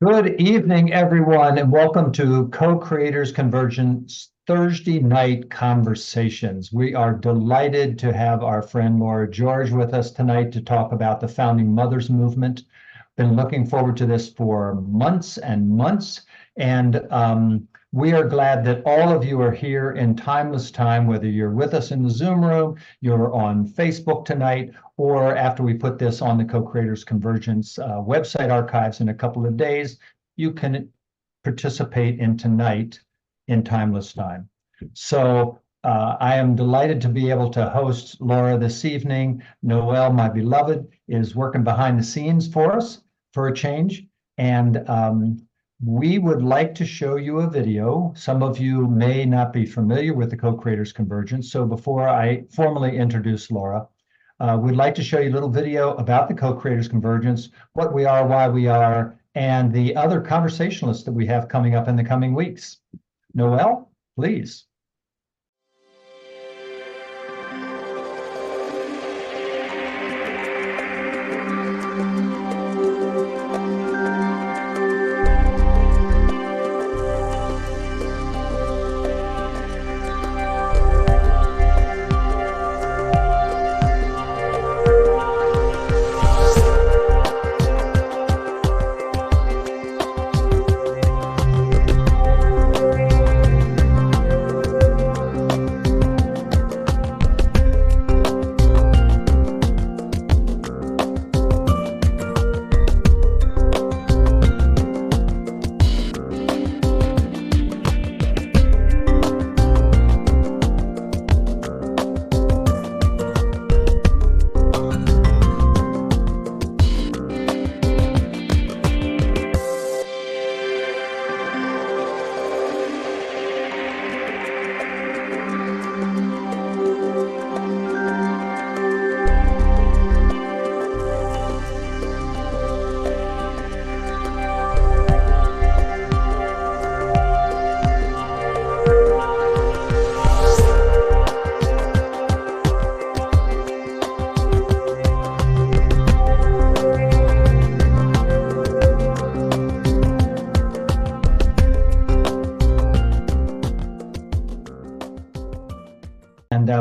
Good evening, everyone, and welcome to Co-Creators Convergence Thursday Night Conversations. We are delighted to have our friend Laura George with us tonight to talk about the Founding Mothers Movement. Been looking forward to this for months and months, and we are glad that all of you are here in timeless time, whether you're with us in the Zoom room, you're on Facebook tonight, or after we put this on the Co-Creators Convergence website archives in a couple of days, you can participate in tonight in timeless time. So I am delighted to be able to host Laura this evening. Noelle, my beloved, is working behind the scenes for us for a change. And we would like to show you a video. Some of you may not be familiar with the Co-Creators Convergence. So before I formally introduce Laura, we'd like to show you a little video about the Co-Creators Convergence, what we are, why we are, and the other conversationalists that we have coming up in the coming weeks. Noelle, please.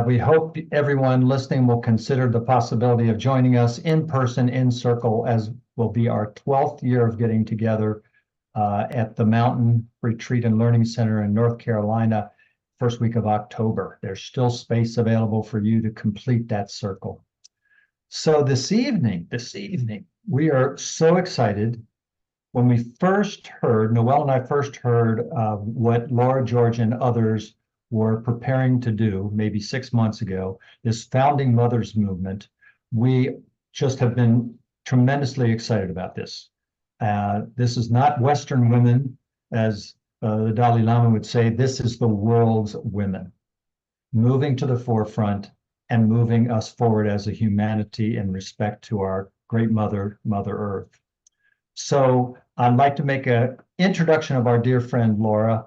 We hope everyone listening will consider the possibility of joining us in person, in circle, as will be our 12th year of getting together at the Mountain Retreat and Learning Center in North Carolina, first week of October. There's still space available for you to complete that circle. So this evening, we are so excited. When we first heard, Noelle and I first heard what Laura George and others were preparing to do maybe 6 months ago, this Founding Mothers Movement, we just have been tremendously excited about this. This is not Western women, as the Dalai Lama would say. This is the world's women moving to the forefront and moving us forward as a humanity in respect to our great mother, Mother Earth. So I'd like to make an introduction of our dear friend, Laura.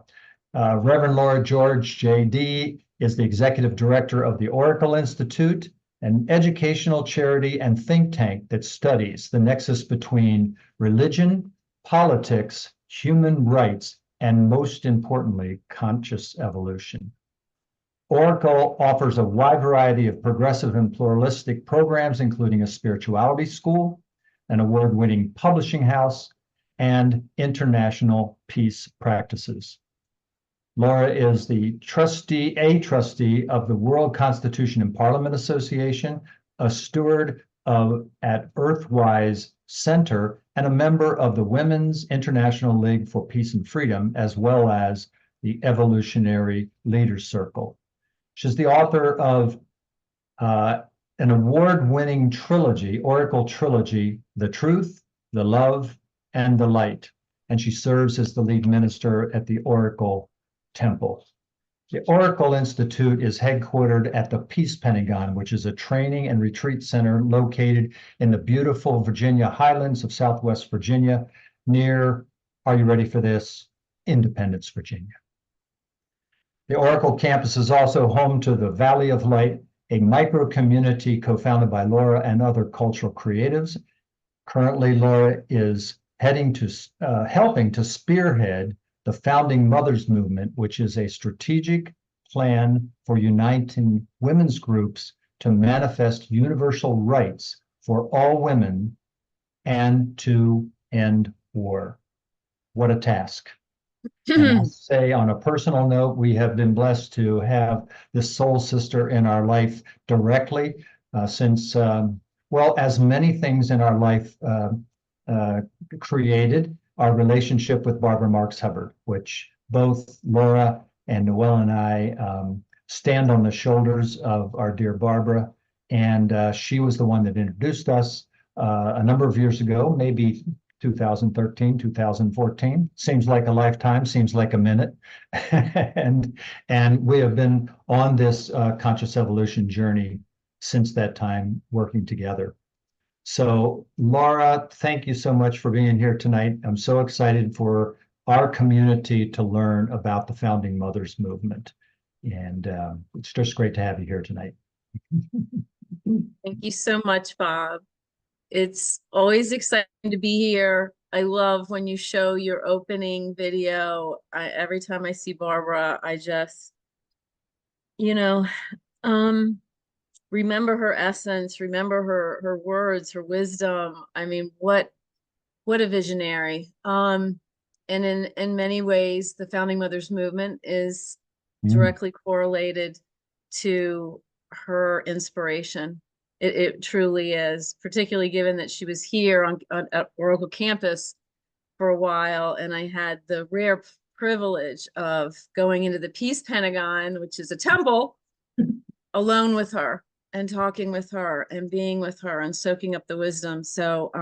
Reverend Laura George, JD, is the executive director of the Oracle Institute, an educational charity and think tank that studies the nexus between religion, politics, human rights, and most importantly, conscious evolution. Oracle offers a wide variety of progressive and pluralistic programs, including a spirituality school, an award-winning publishing house, and international peace practices. Laura is the trustee of the World Constitution and Parliament Association, a steward at Earthwise Center, and a member of the Women's International League for Peace and Freedom, as well as the Evolutionary Leaders Circle. She's the author of an award-winning trilogy, Oracle Trilogy, The Truth, The Love, and the Light. And she serves as the lead minister at the Oracle Temple. The Oracle Institute is headquartered at the Peace Pentagon, which is a training and retreat center located in the beautiful Virginia Highlands of Southwest Virginia, near, are you ready for this? Independence, Virginia. The Oracle campus is also home to the Valley of Light, a micro-community co-founded by Laura and other cultural creatives. Currently, Laura is helping to spearhead the Founding Mothers Movement, which is a strategic plan for uniting women's groups to manifest universal rights for all women and to end war. What a task. And I'll say on a personal note, we have been blessed to have this soul sister in our life directly since, as many things in our life created our relationship with Barbara Marx Hubbard, which both Laura and Noelle and I stand on the shoulders of our dear Barbara. And she was the one that introduced us a number of years ago, maybe 2013, 2014. Seems like a lifetime, seems like a minute. and we have been on this conscious evolution journey since that time, working together. So Laura, thank you so much for being here tonight. I'm so excited for our community to learn about the Founding Mothers movement. And it's just great to have you here tonight. Thank you so much, Bob. It's always exciting to be here. I love when you show your opening video. Every time I see Barbara, I just, remember her essence, remember her words, her wisdom. I mean, what a visionary. And in many ways, the Founding Mothers movement is directly correlated to her inspiration. It truly is, particularly given that she was here at Oracle campus for a while, and I had the rare privilege of going into the Peace Pentagon, which is a temple, alone with her and talking with her and being with her and soaking up the wisdom. So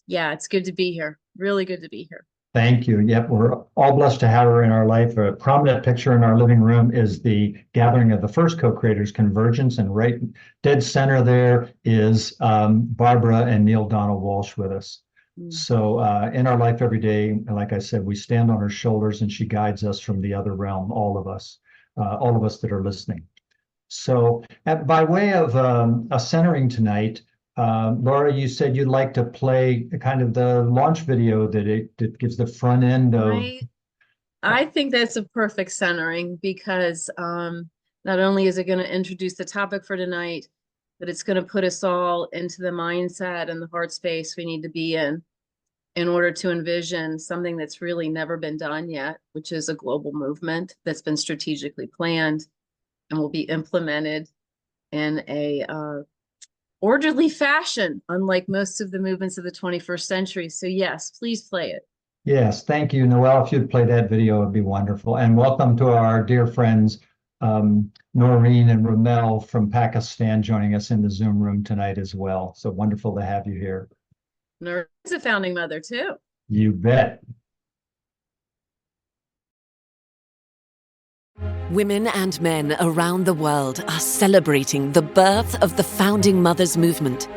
yeah, it's good to be here. Really good to be here. Thank you. Yep, we're all blessed to have her in our life. A prominent picture in our living room is the gathering of the first co-creators, Convergence, and right dead center there is Barbara and Neil Donald Walsh with us. So in our life every day, like I said, we stand on her shoulders and she guides us from the other realm, all of us that are listening. So by way of a centering tonight, Laura, you said you'd like to play kind of the launch video that gives the front end of. I think that's a perfect centering because not only is it going to introduce the topic for tonight, but it's going to put us all into the mindset and the heart space we need to be in order to envision something that's really never been done yet, which is a global movement that's been strategically planned and will be implemented in a orderly fashion, unlike most of the movements of the 21st century. So yes, please play it. Yes, thank you, Noelle. If you'd play that video, it'd be wonderful. And welcome to our dear friends, Noreen and Ramel from Pakistan, joining us in the Zoom room tonight as well. So wonderful to have you here. Noreen's a founding mother too. You bet. Women and men around the world are celebrating the birth of the Founding Mothers movement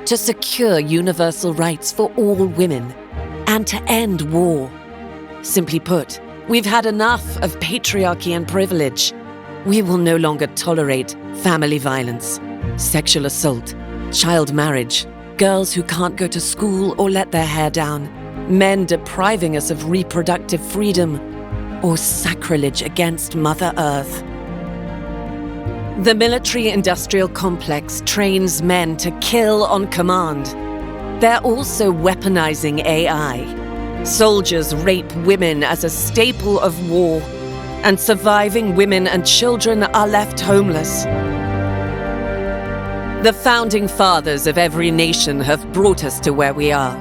to secure universal rights for all women and to end war. Simply put, we've had enough of patriarchy and privilege. We will no longer tolerate family violence, sexual assault, child marriage, girls who can't go to school or let their hair down, men depriving us of reproductive freedom, or sacrilege against Mother Earth. The military-industrial complex trains men to kill on command. They're also weaponizing AI. Soldiers rape women as a staple of war, and surviving women and children are left homeless. The founding fathers of every nation have brought us to where we are.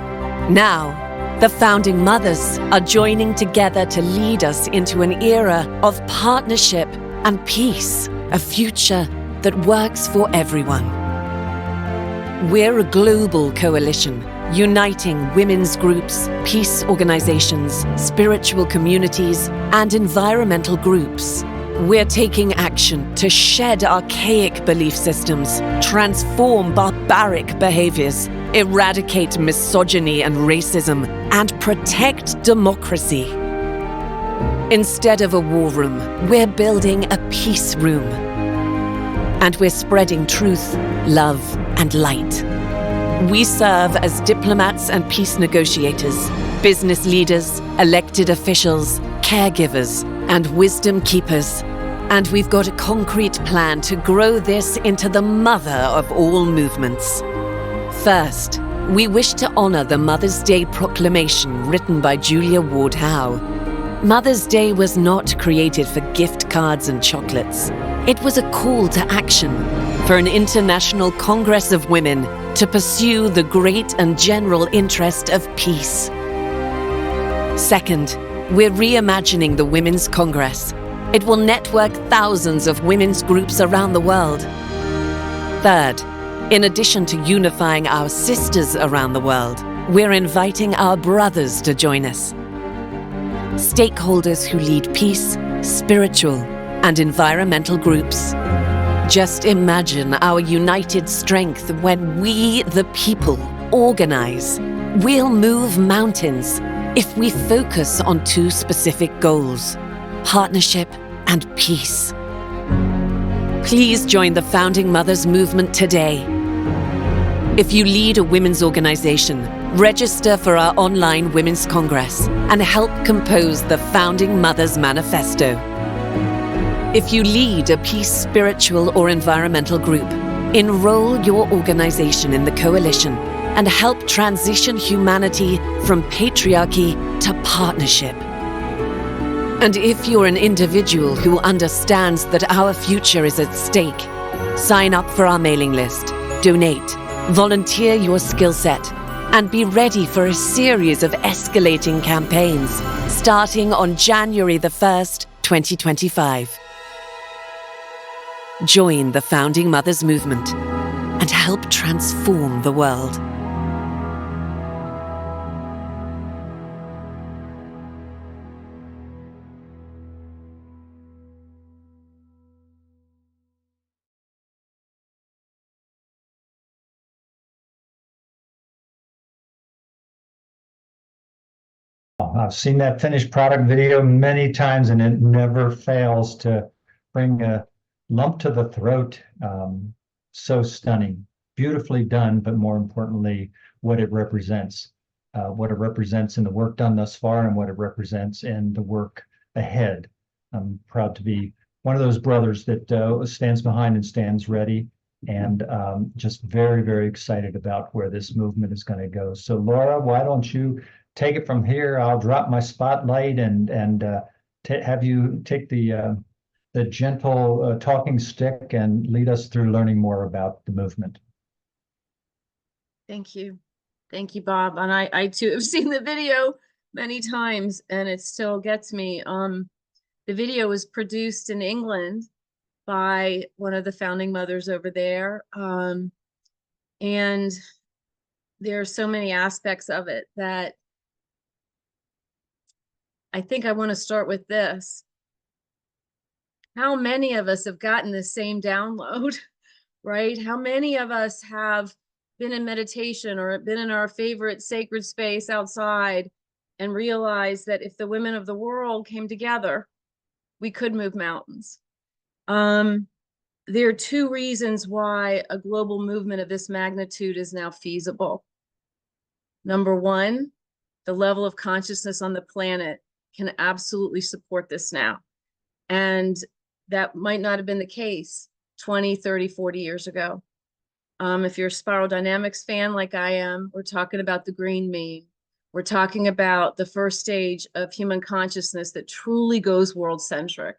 Now, the Founding Mothers are joining together to lead us into an era of partnership and peace, a future that works for everyone. We're a global coalition, uniting women's groups, peace organizations, spiritual communities, and environmental groups. We're taking action to shed archaic belief systems, transform barbaric behaviors, eradicate misogyny and racism, and protect democracy. Instead of a war room, we're building a peace room. And we're spreading truth, love, and light. We serve as diplomats and peace negotiators, business leaders, elected officials, caregivers, and wisdom keepers. And we've got a concrete plan to grow this into the mother of all movements. First, we wish to honor the Mother's Day proclamation written by Julia Ward Howe. Mother's Day was not created for gift cards and chocolates. It was a call to action for an international Congress of Women to pursue the great and general interest of peace. Second, we're reimagining the Women's Congress. It will network thousands of women's groups around the world. Third, in addition to unifying our sisters around the world, we're inviting our brothers to join us. Stakeholders who lead peace, spiritual, and environmental groups. Just imagine our united strength when we, the people, organize. We'll move mountains if we focus on two specific goals: partnership and peace. Please join the Founding Mothers movement today. If you lead a women's organization, register for our online Women's Congress and help compose the Founding Mothers Manifesto. If you lead a peace, spiritual, or environmental group, enroll your organization in the coalition and help transition humanity from patriarchy to partnership. And if you're an individual who understands that our future is at stake, sign up for our mailing list, donate, volunteer your skill set, and be ready for a series of escalating campaigns starting on January the 1st, 2025. Join the Founding Mothers movement and help transform the world. I've seen that finished product video many times, and it never fails to bring a lump to the throat. So stunning, beautifully done, but more importantly, what it represents in the work done thus far and what it represents in the work ahead. I'm proud to be one of those brothers that stands behind and stands ready, and just very, very excited about where this movement is going to go. So Laura, why don't you take it from here? I'll drop my spotlight and have you take the gentle talking stick and lead us through learning more about the movement. Thank you. Thank you, Bob. And I too have seen the video many times, and it still gets me. The video was produced in England by one of the founding mothers over there. And there are so many aspects of it that I think I want to start with this. How many of us have gotten the same download, right? How many of us have been in meditation or been in our favorite sacred space outside and realized that if the women of the world came together, we could move mountains? There are two reasons why a global movement of this magnitude is now feasible. Number one, the level of consciousness on the planet can absolutely support this now. And that might not have been the case 20, 30, 40 years ago. If you're a spiral dynamics fan like I am, we're talking about the green mean. We're talking about the first stage of human consciousness that truly goes world-centric.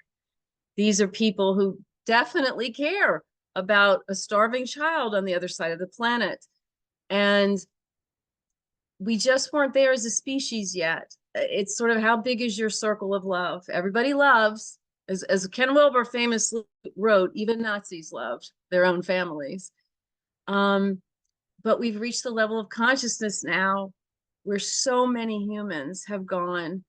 These are people who definitely care about a starving child on the other side of the planet. And we just weren't there as a species yet. It's sort of, how big is your circle of love? Everybody loves, as Ken Wilber famously wrote, even Nazis loved their own families. But we've reached the level of consciousness now where so many humans have gone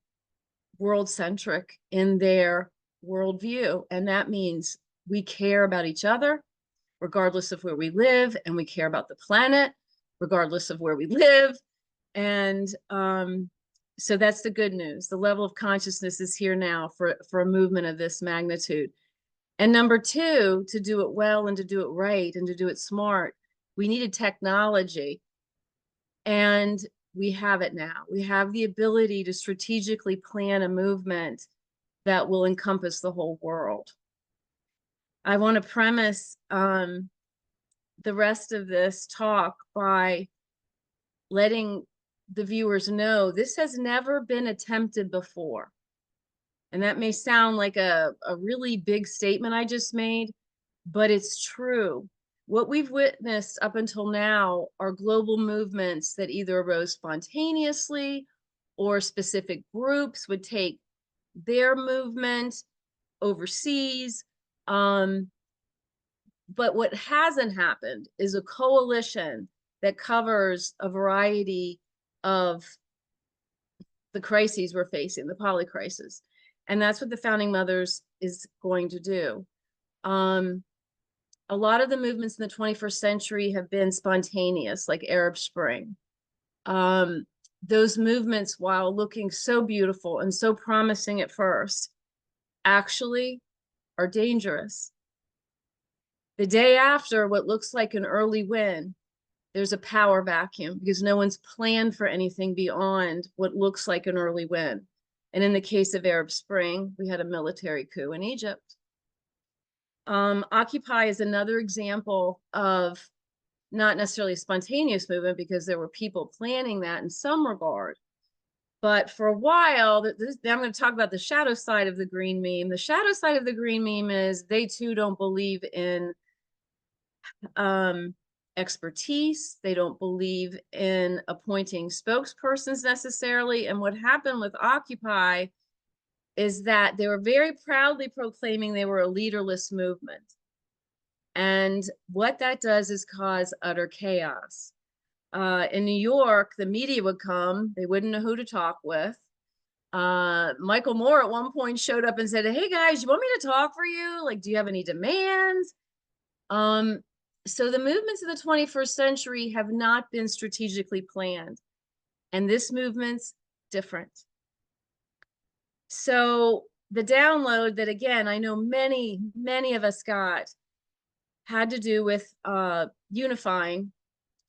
world-centric in their worldview. And that means we care about each other, regardless of where we live, and we care about the planet, regardless of where we live. And so that's the good news. The level of consciousness is here now for a movement of this magnitude. And number two, to do it well and to do it right and to do it smart, we needed technology. And we have it now. We have the ability to strategically plan a movement that will encompass the whole world. I want to premise the rest of this talk by letting the viewers know this has never been attempted before. And that may sound like a really big statement I just made, but it's true. What we've witnessed up until now are global movements that either arose spontaneously or specific groups would take their movement overseas. But what hasn't happened is a coalition that covers a variety of the crises we're facing, the polycrisis. And that's what the Founding Mothers is going to do. A lot of the movements in the 21st century have been spontaneous, like Arab Spring. Those movements, while looking so beautiful and so promising at first, actually are dangerous. The day after what looks like an early win, there's a power vacuum because no one's planned for anything beyond what looks like an early win. And in the case of Arab Spring, we had a military coup in Egypt. Occupy is another example of not necessarily a spontaneous movement because there were people planning that in some regard. But for a while, I'm going to talk about the shadow side of the green meme. The shadow side of the green meme is they too don't believe in expertise. They don't believe in appointing spokespersons necessarily. And what happened with Occupy is that they were very proudly proclaiming they were a leaderless movement. And what that does is cause utter chaos. In New York, the media would come, they wouldn't know who to talk with. Michael Moore at one point showed up and said, "Hey guys, you want me to talk for you? Like, do you have any demands?" So the movements of the 21st century have not been strategically planned. And this movement's different. So the download that, again, I know many of us got had to do with unifying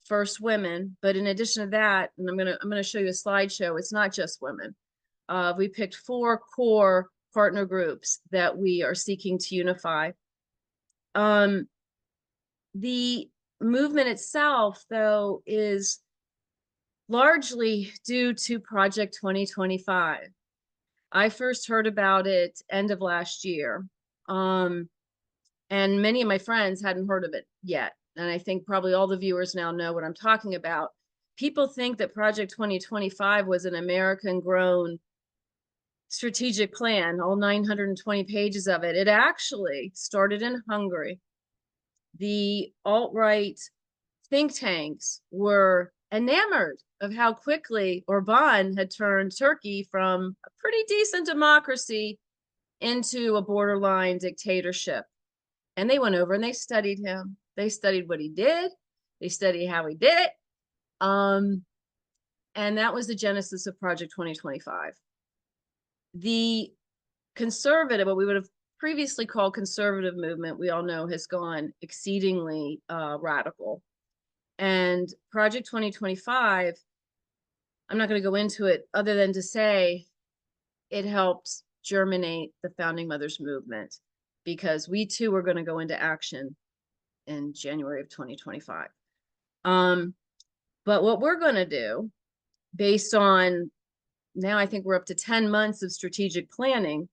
first women. But in addition to that, and I'm gonna show you a slideshow, it's not just women. We picked 4 core partner groups that we are seeking to unify. The movement itself, though, is largely due to Project 2025. I first heard about it end of last year. And many of my friends hadn't heard of it yet. And I think probably all the viewers now know what I'm talking about. People think that Project 2025 was an American-grown strategic plan, all 920 pages of it. It actually started in Hungary. The alt-right think tanks were enamored of how quickly Orban had turned Turkey from a pretty decent democracy into a borderline dictatorship. And they went over and they studied him. They studied what he did. They studied how he did it. And that was the genesis of Project 2025. The conservative, what we would have previously called conservative movement, we all know has gone exceedingly radical. And Project 2025, I'm not going to go into it other than to say it helped germinate the Founding Mothers movement, because we too are going to go into action in January of 2025. But what we're going to do, based on now I think we're up to 10 months of strategic planning,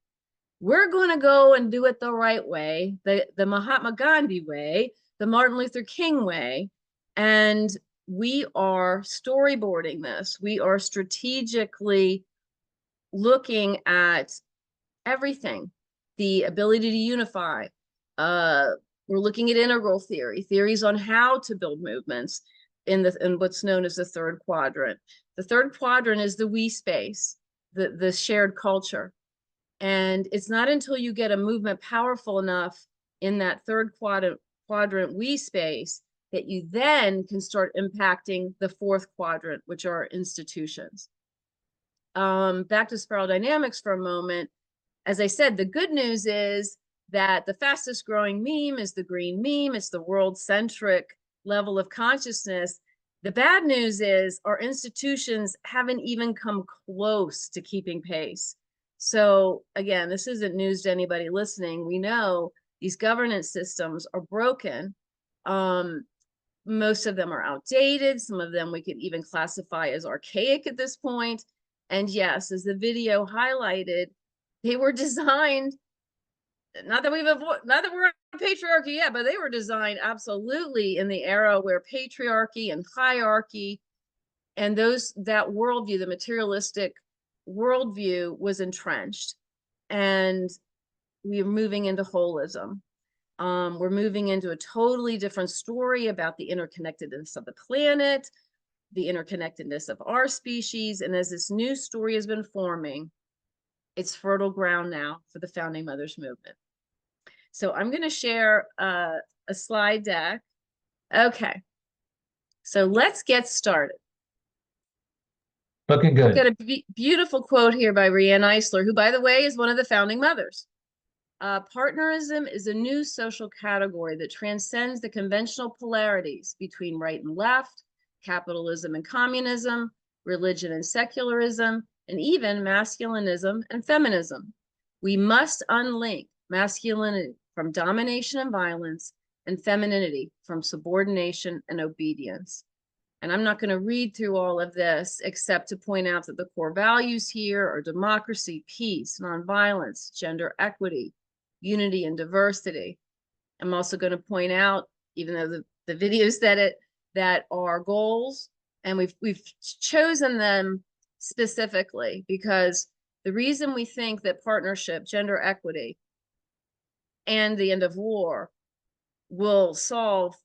we're going to go and do it the right way, the Mahatma Gandhi way, the Martin Luther King way. And we are storyboarding this. We are strategically looking at everything, the ability to unify. We're looking at integral theories on how to build movements in what's known as the third quadrant. The third quadrant is the we space, the shared culture. And it's not until you get a movement powerful enough in that third quadrant we space that you then can start impacting the fourth quadrant, which are institutions. Back to spiral dynamics for a moment. As I said, the good news is that the fastest growing meme is the green meme. It's the world-centric level of consciousness. The bad news is our institutions haven't even come close to keeping pace. So again, this isn't news to anybody listening. We know these governance systems are broken. Most of them are outdated. Some of them we could even classify as archaic at this point. And yes, as the video highlighted, they were designed, not that we're on patriarchy yet, but they were designed absolutely in the era where patriarchy and hierarchy and that worldview, the materialistic worldview, was entrenched. And we're moving into holism. We're moving into a totally different story about the interconnectedness of the planet, the interconnectedness of our species. And as this new story has been forming, it's fertile ground now for the Founding Mothers movement. So I'm going to share a slide deck. Okay, so let's get started. Looking good. I've got a beautiful quote here by Riane Eisler, who, by the way, is one of the founding mothers. Partnerism is a new social category that transcends the conventional polarities between right and left, capitalism and communism, religion and secularism, and even masculinism and feminism. We must unlink masculinity from domination and violence, and femininity from subordination and obedience. And I'm not going to read through all of this, except to point out that the core values here are democracy, peace, nonviolence, gender equity, unity and diversity. I'm also going to point out, even though the video said it, that our goals, and we've chosen them specifically because the reason we think that partnership, gender equity, and the end of war will solve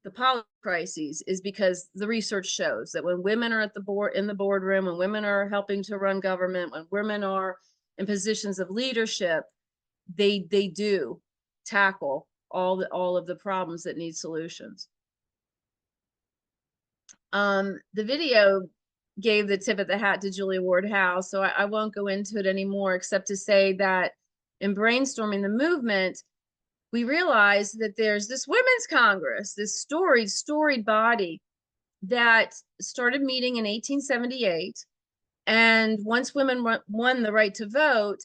the policy crises is because the research shows that when women are at the in the boardroom, when women are helping to run government, when women are in positions of leadership, they do tackle all of the problems that need solutions. The video gave the tip of the hat to Julia Ward Howe, so I won't go into it anymore, except to say that in brainstorming the movement, we realized that there's this women's Congress, this storied body that started meeting in 1878. And once women won the right to vote,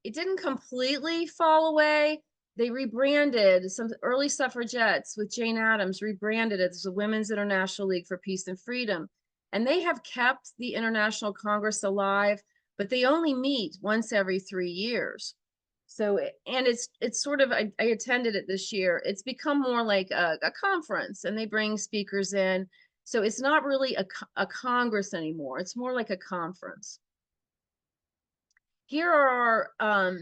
it didn't completely fall away. They rebranded, some early suffragettes with Jane Addams rebranded it as the Women's International League for Peace and Freedom. And they have kept the International Congress alive, but they only meet once every 3 years. So, and it's sort of, I attended it this year. It's become more like a conference, and they bring speakers in. So it's not really a Congress anymore. It's more like a conference. Here are our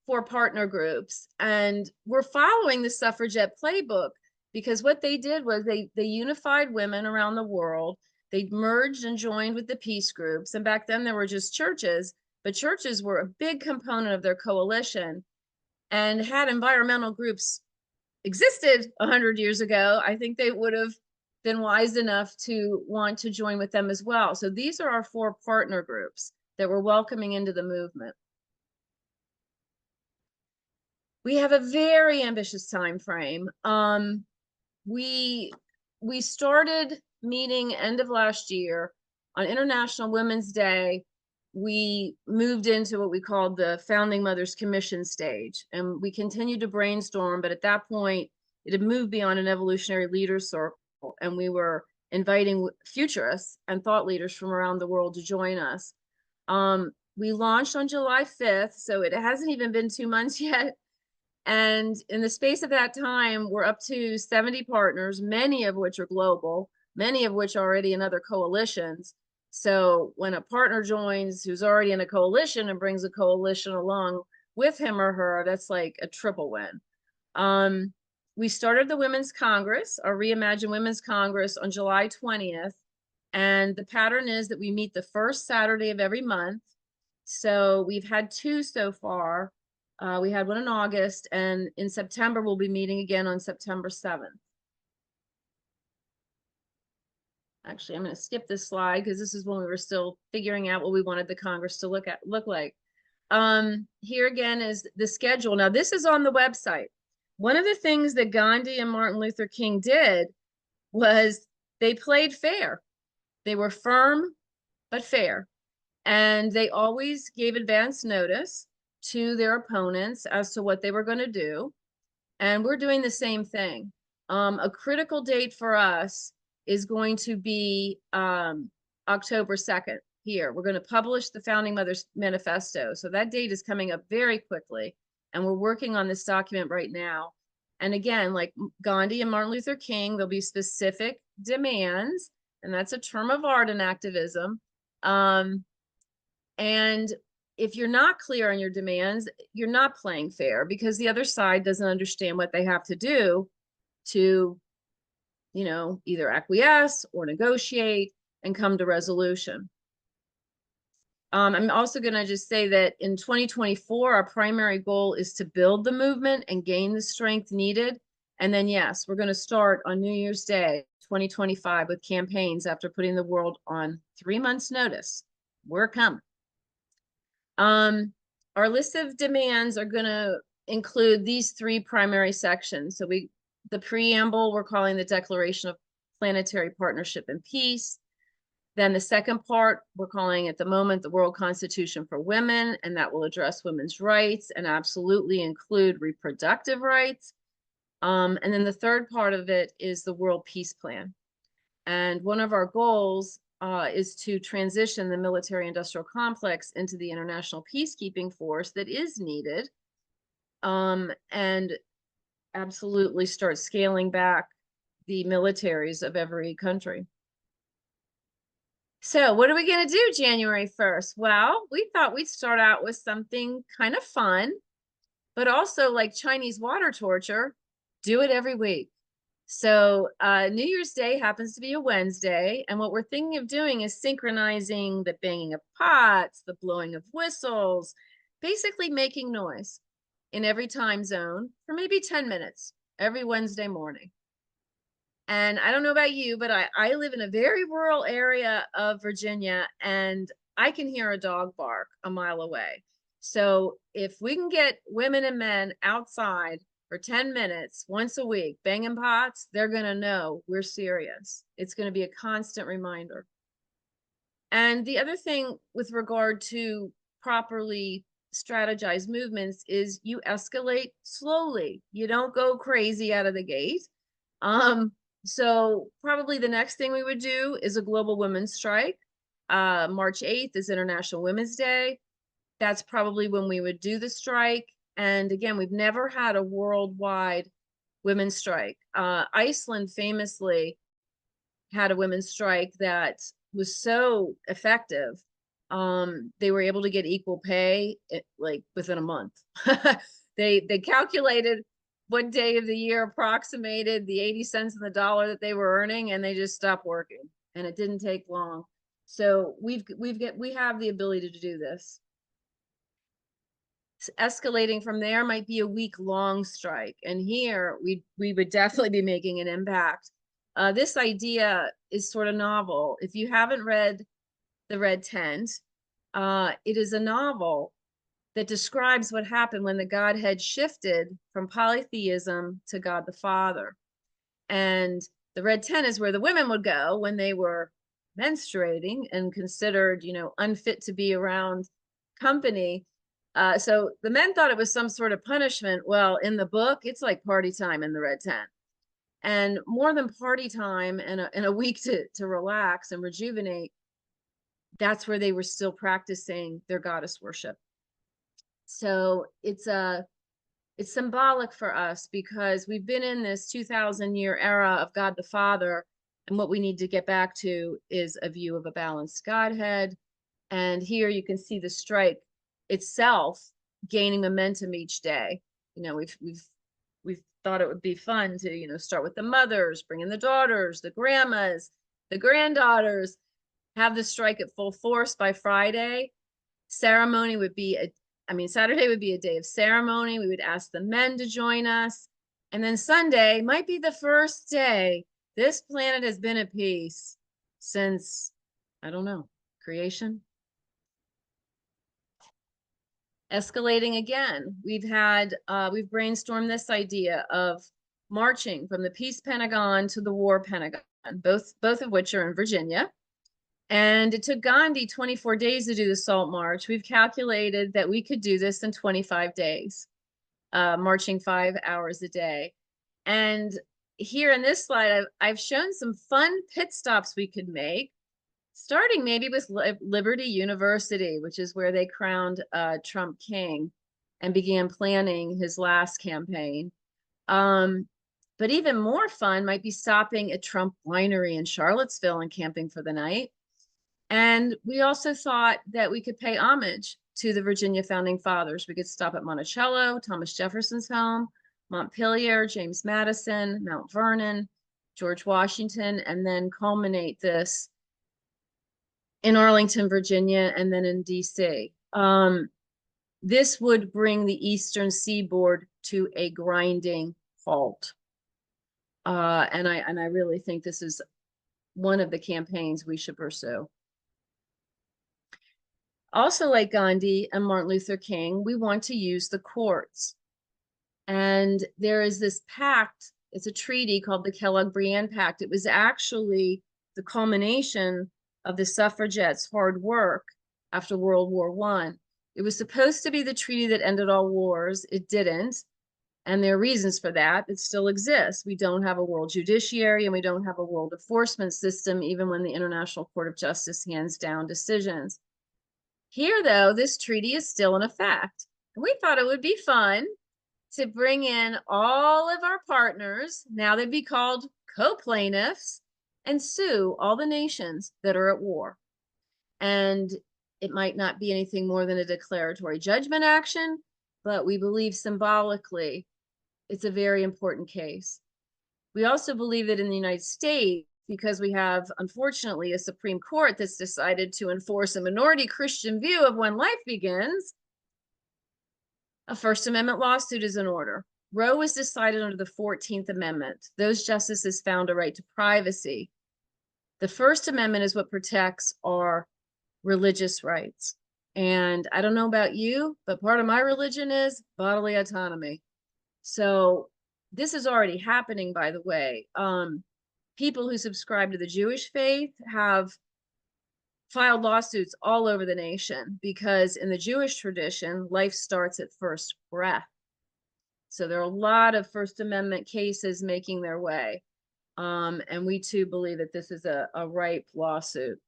4 partner groups, and we're following the suffragette playbook because what they did was they unified women around the world. They merged and joined with the peace groups. And back then there were just churches, but churches were a big component of their coalition. And had environmental groups existed 100 years ago, I think they would have been wise enough to want to join with them as well. So these are our 4 partner groups that we're welcoming into the movement. We have a very ambitious time frame. We started meeting end of last year on International Women's Day. We moved into what we called the Founding Mothers Commission stage, and we continued to brainstorm, but at that point it had moved beyond an evolutionary leaders circle, and we were inviting futurists and thought leaders from around the world to join us. We launched on July 5th, so it hasn't even been 2 months yet. And in the space of that time, we're up to 70 partners, many of which are global, many of which are already in other coalitions. So when a partner joins who's already in a coalition and brings a coalition along with him or her, that's like a triple win. We started the Women's Congress, our Reimagine Women's Congress, on July 20th. And the pattern is that we meet the first Saturday of every month. So we've had 2 so far. We had one in August, and in September, we'll be meeting again on September 7th. Actually, I'm going to skip this slide because this is when we were still figuring out what we wanted the Congress to look like. Here again is the schedule. Now, this is on the website. One of the things that Gandhi and Martin Luther King did was they played fair. They were firm, but fair. And they always gave advance notice to their opponents as to what they were going to do. And we're doing the same thing. A critical date for us is going to be October 2nd here. We're going to publish the Founding Mothers Manifesto. So that date is coming up very quickly. And we're working on this document right now. And again, like Gandhi and Martin Luther King, there'll be specific demands. And that's a term of art in activism. And if you're not clear on your demands, you're not playing fair, because the other side doesn't understand what they have to do to, you know, either acquiesce or negotiate and come to resolution. I'm also going to just say that in 2024, our primary goal is to build the movement and gain the strength needed. And then, yes, we're going to start on New Year's Day, 2025, with campaigns after putting the world on 3 months' notice. We're coming. Our list of demands are going to include these 3 primary sections. So the preamble, we're calling the Declaration of Planetary Partnership and Peace. Then the second part, we're calling at the moment the World Constitution for Women, and that will address women's rights and absolutely include reproductive rights. And then the third part of it is the World Peace Plan. And one of our goals is to transition the military-industrial complex into the international peacekeeping force that is needed, and absolutely start scaling back the militaries of every country. So what are we going to do January 1st? Well, we thought we'd start out with something kind of fun, but also like Chinese water torture, do it every week. So New Year's Day happens to be a Wednesday, and what we're thinking of doing is synchronizing the banging of pots, the blowing of whistles, basically making noise in every time zone for maybe 10 minutes every Wednesday morning. And I don't know about you, but I live in a very rural area of Virginia, and I can hear a dog bark a mile away. So if we can get women and men outside for 10 minutes once a week, banging pots, they're going to know we're serious. It's going to be a constant reminder. And the other thing with regard to properly strategized movements is you escalate slowly. You don't go crazy out of the gate. So probably the next thing we would do is a global women's strike. March 8th is International Women's Day. That's probably when we would do the strike. And again, we've never had a worldwide women's strike. Iceland famously had a women's strike that was so effective. They were able to get equal pay like within a month. They calculated what day of the year approximated the 80 cents on the dollar that they were earning, and they just stopped working, and it didn't take long. So we have the ability to do this. Escalating from there might be a week-long strike, and here we would definitely be making an impact. This idea is sort of novel. If you haven't read The Red Tent, it is a novel that describes what happened when the Godhead shifted from polytheism to God the Father. And the Red Tent is where the women would go when they were menstruating and considered, you know, unfit to be around company. So the men thought it was some sort of punishment. Well, in the book, it's like party time in the Red Tent. And more than party time and a week to relax and rejuvenate, that's where they were still practicing their goddess worship. So it's symbolic for us because we've been in this 2,000-year era of God the Father, and what we need to get back to is a view of a balanced Godhead. And here you can see the strike itself gaining momentum each day. You know, we've thought it would be fun to, you know, start with the mothers, bring in the daughters, the grandmas, the granddaughters, have the strike at full force by Friday. Ceremony would be Saturday would be a day of ceremony. We would ask the men to join us. And then Sunday might be the first day this planet has been at peace since, I don't know, creation. Escalating again. We've brainstormed this idea of marching from the peace Pentagon to the war Pentagon. both of which are in Virginia. And it took Gandhi 24 days to do the Salt March. We've calculated that we could do this in 25 days, marching 5 hours a day. And here in this slide, I've shown some fun pit stops we could make, starting maybe with Liberty University, which is where they crowned Trump king and began planning his last campaign. But even more fun might be stopping at Trump Winery in Charlottesville and camping for the night. And we also thought that we could pay homage to the Virginia founding fathers. We could stop at Monticello, Thomas Jefferson's home, Montpelier, James Madison, Mount Vernon, George Washington, and then culminate this in Arlington, Virginia, and then in DC. This would bring the Eastern Seaboard to a grinding halt. And I really think this is one of the campaigns we should pursue. Also, like Gandhi and Martin Luther King, we want to use the courts. And there is this pact, it's a treaty called the Kellogg-Briand Pact. It was actually the culmination of the suffragettes' hard work after World War I. It was supposed to be the treaty that ended all wars. It didn't. And there are reasons for that. It still exists. We don't have a world judiciary and we don't have a world enforcement system, even when the International Court of Justice hands down decisions. Here, though, this treaty is still in effect. And we thought it would be fun to bring in all of our partners, now they'd be called co-plaintiffs, and sue all the nations that are at war. And it might not be anything more than a declaratory judgment action, but we believe symbolically it's a very important case. We also believe that in the United States, because we have, unfortunately, a Supreme Court that's decided to enforce a minority Christian view of when life begins, a First Amendment lawsuit is in order. Roe was decided under the 14th Amendment. Those justices found a right to privacy. The First Amendment is what protects our religious rights. And I don't know about you, but part of my religion is bodily autonomy. So this is already happening, by the way. People who subscribe to the Jewish faith have filed lawsuits all over the nation because in the Jewish tradition, life starts at first breath. So there are a lot of First Amendment cases making their way. And we too believe that this is a ripe lawsuit.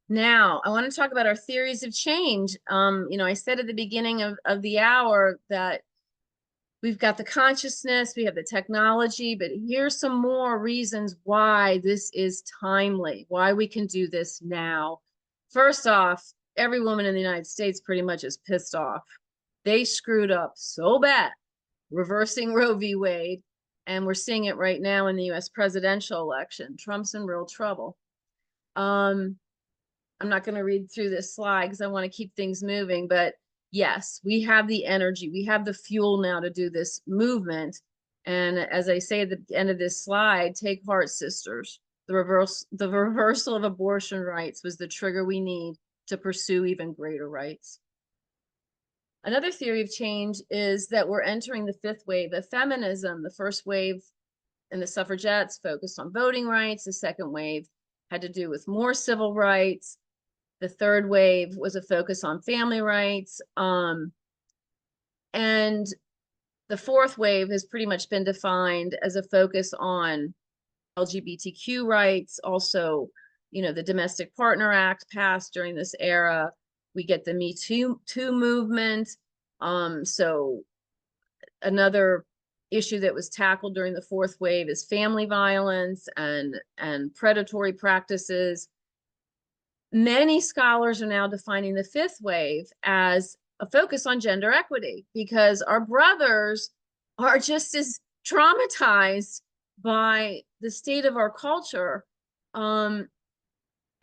Now, I want to talk about our theories of change. I said at the beginning of the hour that we've got the consciousness, we have the technology, but here's some more reasons why this is timely, why we can do this now. First off, every woman in the United States pretty much is pissed off. They screwed up so bad, reversing Roe v. Wade, and we're seeing it right now in the US presidential election. Trump's in real trouble. I'm not going to read through this slide because I want to keep things moving, but yes, we have the energy, we have the fuel now to do this movement. And as I say at the end of this slide, take heart, sisters. The reversal of abortion rights was the trigger we need to pursue even greater rights. Another theory of change is that we're entering the fifth wave of feminism. The first wave and the suffragettes focused on voting rights. The second wave had to do with more civil rights. The third wave was a focus on family rights. And the fourth wave has pretty much been defined as a focus on LGBTQ rights. Also, the Domestic Partner Act passed during this era. We get the Me Too movement. So another issue that was tackled during the fourth wave is family violence and predatory practices. Many scholars are now defining the fifth wave as a focus on gender equity because our brothers are just as traumatized by the state of our culture.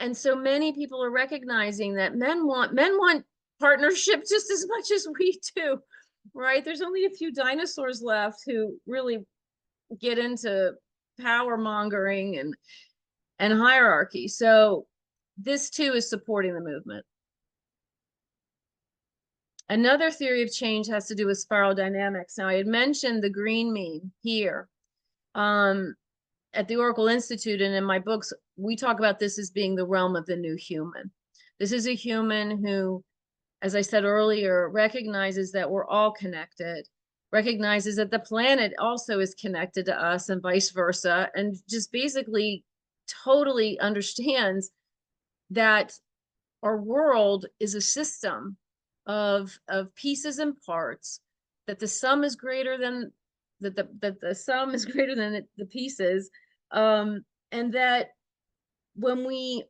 And so many people are recognizing that men want partnership just as much as we do, right? There's only a few dinosaurs left who really get into power mongering and hierarchy. So this too is supporting the movement. Another theory of change has to do with spiral dynamics. Now, I had mentioned the green meme here. at the Oracle Institute and in my books, we talk about this as being the realm of the new human. This is a human who, as I said earlier, recognizes that we're all connected, recognizes that the planet also is connected to us and vice versa, and just basically totally understands that our world is a system of pieces and parts, that the sum is greater than the sum is greater than the pieces, and that when we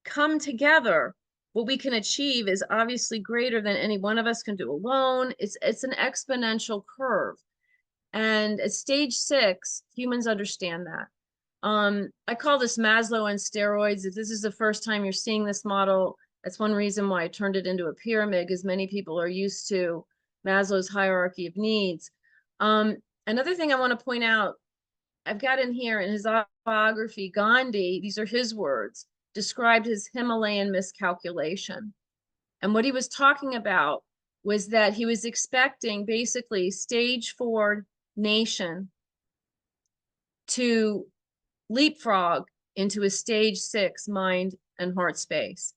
come together, what we can achieve is obviously greater than any one of us can do alone. It's an exponential curve, and at stage 6, humans understand that. I call this Maslow on steroids. If this is the first time you're seeing this model, that's one reason why I turned it into a pyramid, because many people are used to Maslow's hierarchy of needs. Another thing I want to point out, I've got in here in his autobiography, Gandhi, these are his words, described his Himalayan miscalculation. And what he was talking about was that he was expecting basically stage 4 nation to leapfrog into a stage 6 mind and heart space.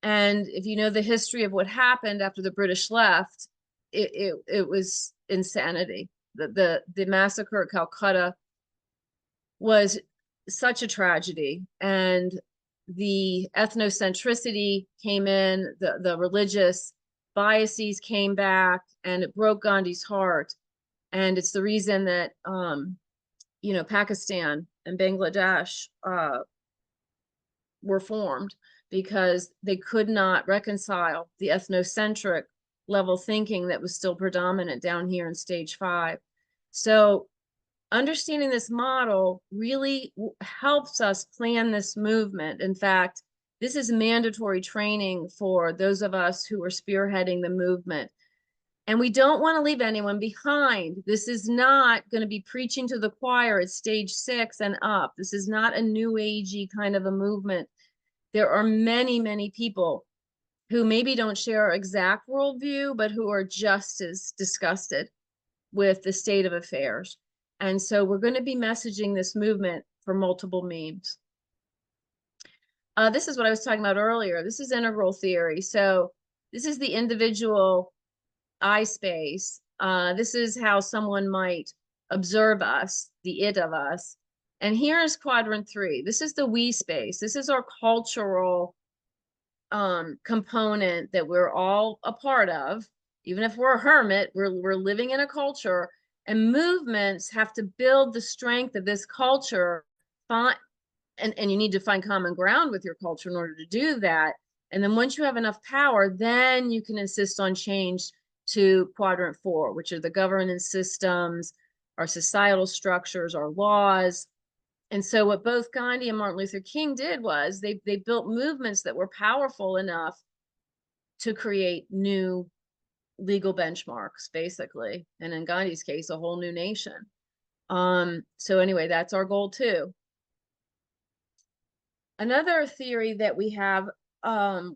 And if you know the history of what happened after the British left, it was insanity. The massacre at Calcutta was such a tragedy, and the ethnocentricity came in, the religious biases came back, and it broke Gandhi's heart. And it's the reason that you know, Pakistan and Bangladesh were formed, because they could not reconcile the ethnocentric level thinking that was still predominant down here in stage 5. So understanding this model really helps us plan this movement. In fact, this is mandatory training for those of us who are spearheading the movement. And we don't want to leave anyone behind. This is not going to be preaching to the choir at stage 6 and up. This is not a new agey kind of a movement. There are many, many people who maybe don't share our exact worldview, but who are just as disgusted with the state of affairs. And so we're going to be messaging this movement for multiple means. This is what I was talking about earlier. This is integral theory. So this is the individual I space. This is how someone might observe us, the it of us. And here is quadrant 3. This is the we space. This is our cultural component that we're all a part of. Even if we're a hermit, we're living in a culture, and movements have to build the strength of this culture. And you need to find common ground with your culture in order to do that. And then once you have enough power, then you can insist on change to quadrant 4, which are the governance systems, our societal structures, our laws. And so what both Gandhi and Martin Luther King did was they built movements that were powerful enough to create new legal benchmarks, basically. And in Gandhi's case, a whole new nation. So anyway, that's our goal too. Another theory that we have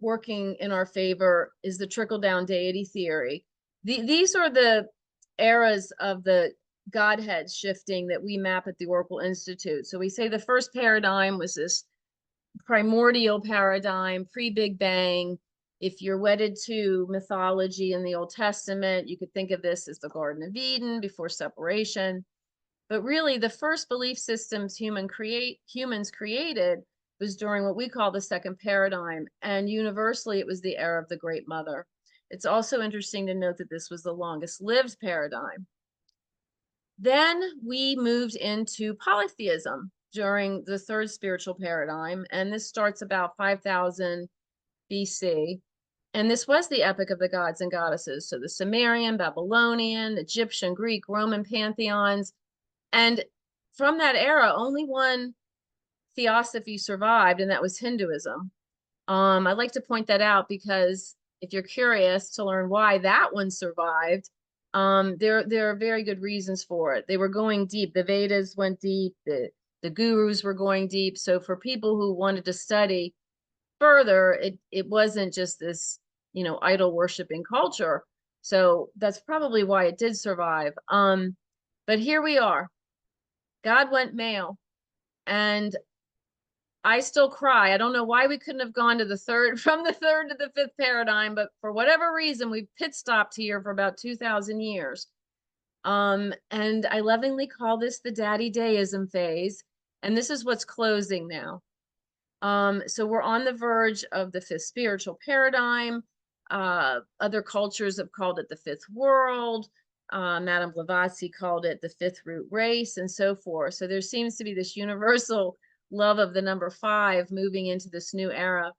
working in our favor is the trickle-down deity theory. These are the eras of the Godhead shifting that we map at the Oracle Institute. So we say the first paradigm was this primordial paradigm, pre-Big Bang. If you're wedded to mythology in the Old Testament, you could think of this as the Garden of Eden before separation. But really, the first belief systems humans created was during what we call the second paradigm. And universally, it was the era of the Great Mother. It's also interesting to note that this was the longest lived paradigm. Then we moved into polytheism during the third spiritual paradigm. And this starts about 5000 BC. And this was the epic of the gods and goddesses. So the Sumerian, Babylonian, Egyptian, Greek, Roman pantheons. And from that era, only one theosophy survived, and that was Hinduism. I'd like to point that out because if you're curious to learn why that one survived, there are very good reasons for it. They were going deep. The Vedas went deep. The gurus were going deep. So for people who wanted to study further, it wasn't just this, you know, idol worshiping culture. So that's probably why it did survive. But here we are. God went male. And I still cry. I don't know why we couldn't have gone to the third, from the third to the fifth paradigm, but for whatever reason, we've pit stopped here for about 2,000 years. And I lovingly call this the daddy deism phase. And this is what's closing now. So we're on the verge of the fifth spiritual paradigm. Other cultures have called it the fifth world. Madame Blavatsky called it the fifth root race, and so forth. So there seems to be this universal love of the number 5 moving into this new era.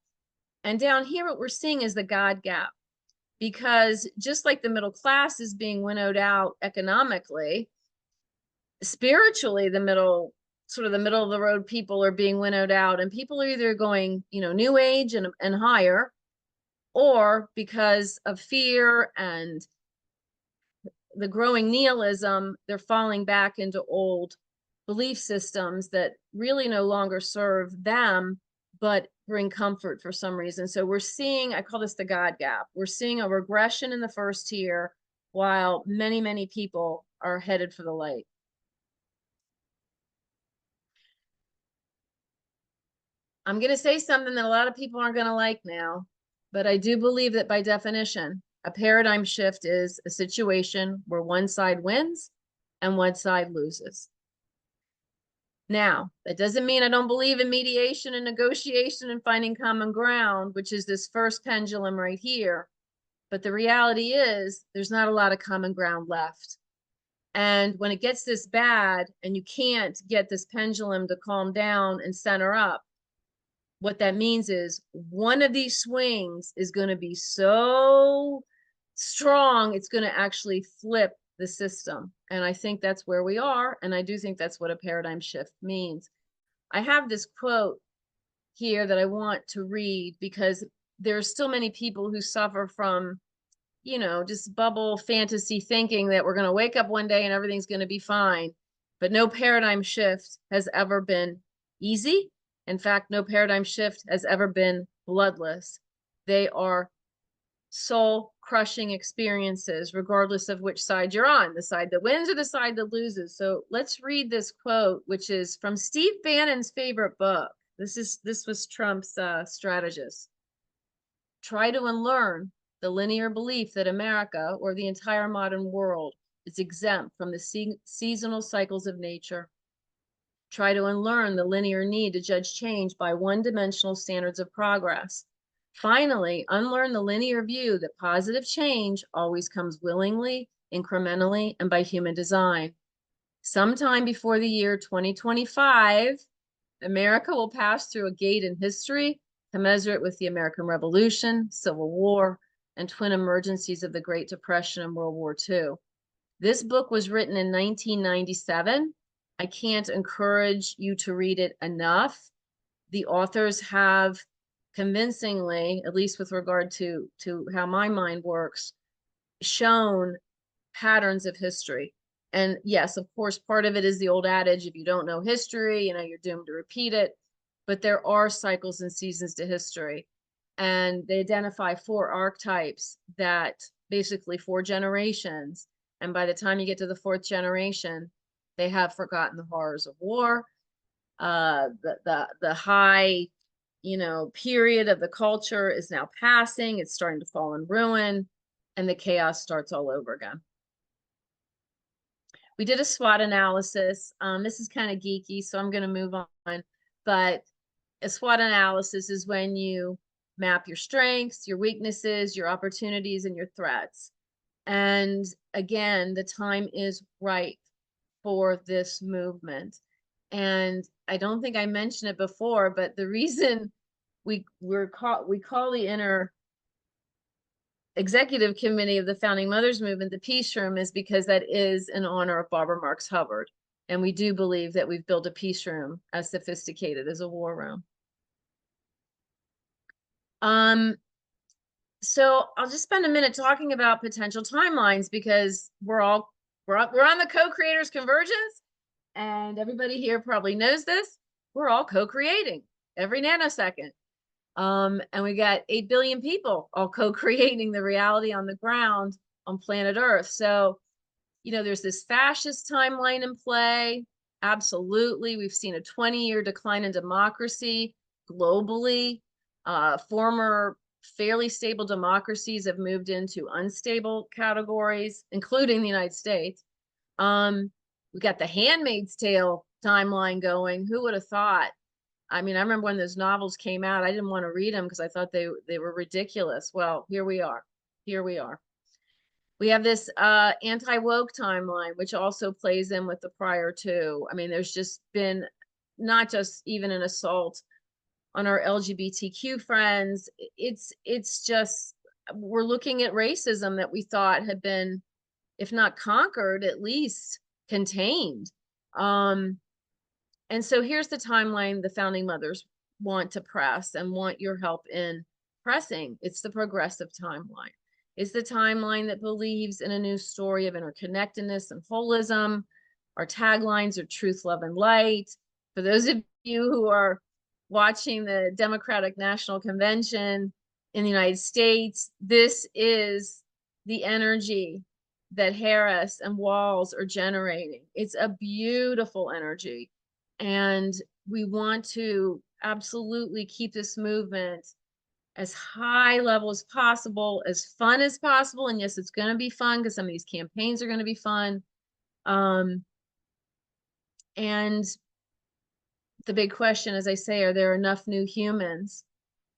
And down here, what we're seeing is the God gap, because just like the middle class is being winnowed out economically, spiritually, the middle of the road people are being winnowed out, and people are either going, new age and higher, or because of fear and the growing nihilism, they're falling back into old belief systems that really no longer serve them, but bring comfort for some reason. So we're seeing, I call this the God gap. We're seeing a regression in the first tier, while many, many people are headed for the light. I'm going to say something that a lot of people aren't going to like now, but I do believe that by definition, a paradigm shift is a situation where one side wins and one side loses. Now, that doesn't mean I don't believe in mediation and negotiation and finding common ground, which is this first pendulum right here. But the reality is there's not a lot of common ground left. And when it gets this bad and you can't get this pendulum to calm down and center up, what that means is one of these swings is going to be so strong, it's going to actually flip the system. And I think that's where we are. And I do think that's what a paradigm shift means. I have this quote here that I want to read, because there's still many people who suffer from, just bubble fantasy thinking that we're going to wake up one day and everything's going to be fine. But no paradigm shift has ever been easy. In fact, no paradigm shift has ever been bloodless. They are soul-crushing experiences, regardless of which side you're on, the side that wins or the side that loses. So let's read this quote, which is from Steve Bannon's favorite book. This was Trump's strategist. Try to unlearn the linear belief that America, or the entire modern world, is exempt from the seasonal cycles of nature. Try to unlearn the linear need to judge change by one-dimensional standards of progress. Finally, unlearn the linear view that positive change always comes willingly, incrementally, and by human design. Sometime before the year 2025, America will pass through a gate in history commensurate with the American Revolution, Civil War, and twin emergencies of the Great Depression and World War II. This book was written in 1997. I can't encourage you to read it enough. The authors have convincingly, at least with regard to how my mind works, shown patterns of history. And yes, of course, part of it is the old adage, if you don't know history, you're doomed to repeat it. But there are cycles and seasons to history. And they identify 4 archetypes that basically 4 generations. And by the time you get to the 4th generation, they have forgotten the horrors of war, the high, period of the culture is now passing. It's starting to fall in ruin, and the chaos starts all over again. We did a SWOT analysis. This is kind of geeky, so I'm going to move on. But a SWOT analysis is when you map your strengths, your weaknesses, your opportunities, and your threats. And again, the time is right for this movement. And I don't think I mentioned it before, but the reason we call the inner executive committee of the Founding Mothers Movement the Peace Room is because that is in honor of Barbara Marx Hubbard. And we do believe that we've built a peace room as sophisticated as a war room. So I'll just spend a minute talking about potential timelines, because we're on the co-creators convergence, and everybody here probably knows this. We're all co-creating every nanosecond. And we got 8 billion people all co-creating the reality on the ground on planet Earth. So, there's this fascist timeline in play. Absolutely. We've seen a 20-year decline in democracy globally. Former fairly stable democracies have moved into unstable categories, including the United States. We got the Handmaid's Tale timeline going. Who would have thought? I mean, I remember when those novels came out, I didn't want to read them because I thought they were ridiculous. Well, here we are. Here we are. We have this anti-woke timeline, which also plays in with the prior two. I mean, there's just been not just even an assault on our LGBTQ friends. It's just, we're looking at racism that we thought had been, if not conquered, at least contained. And so here's the timeline the founding mothers want to press and want your help in pressing. It's the progressive timeline. It's the timeline that believes in a new story of interconnectedness and holism. Our taglines are truth, love, and light. For those of you who are watching the Democratic National Convention in the United States, this is the energy that Harris and Walz are generating. It's a beautiful energy. And we want to absolutely keep this movement as high level as possible, as fun as possible. And yes, it's going to be fun because some of these campaigns are going to be fun. And the big question, as I say, are there enough new humans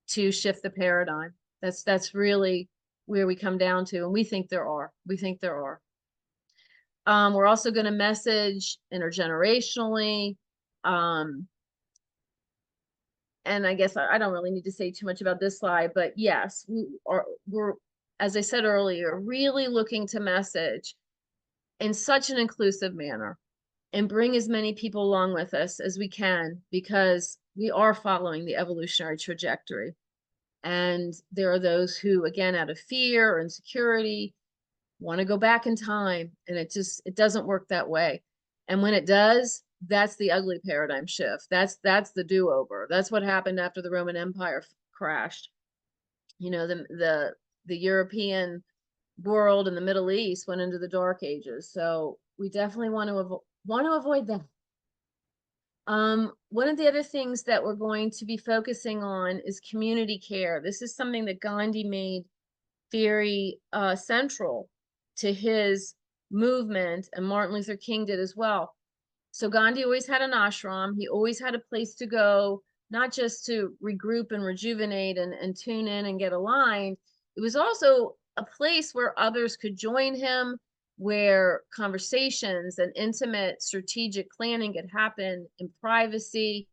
to shift the paradigm? That's really where we come down to. And we think there are. We think there are. We're also going to message intergenerationally. And I guess I don't really need to say too much about this slide, but yes, we're, as I said earlier, really looking to message in such an inclusive manner and bring as many people along with us as we can, because we are following the evolutionary trajectory. And there are those who, again, out of fear or insecurity, want to go back in time, and it doesn't work that way. And when it does, that's the ugly paradigm shift. That's the do-over. That's what happened after the Roman Empire crashed. You know, the European world and the Middle East went into the Dark Ages. So we definitely want to avoid that. One of the other things that we're going to be focusing on is community care. This is something that Gandhi made very central to his movement, and Martin Luther King did as well. So Gandhi always had an ashram. He always had a place to go, not just to regroup and rejuvenate and tune in and get aligned. It was also a place where others could join him, where conversations and intimate strategic planning could happen in privacy.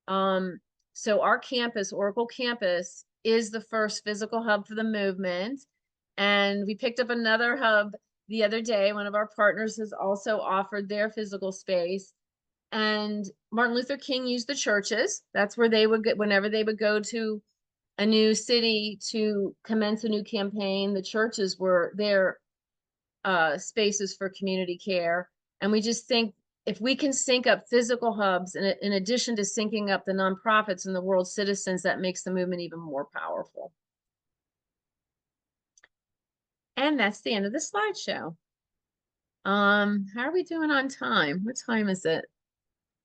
So our campus, Oracle Campus, is the first physical hub for the movement. And we picked up another hub the other day. One of our partners has also offered their physical space. And Martin Luther King used the churches. That's where they would get, whenever they would go to a new city to commence a new campaign, the churches were their spaces for community care. And we just think if we can sync up physical hubs, in addition to syncing up the nonprofits and the world citizens, that makes the movement even more powerful. And that's the end of the slideshow. How are we doing on time? What time is it?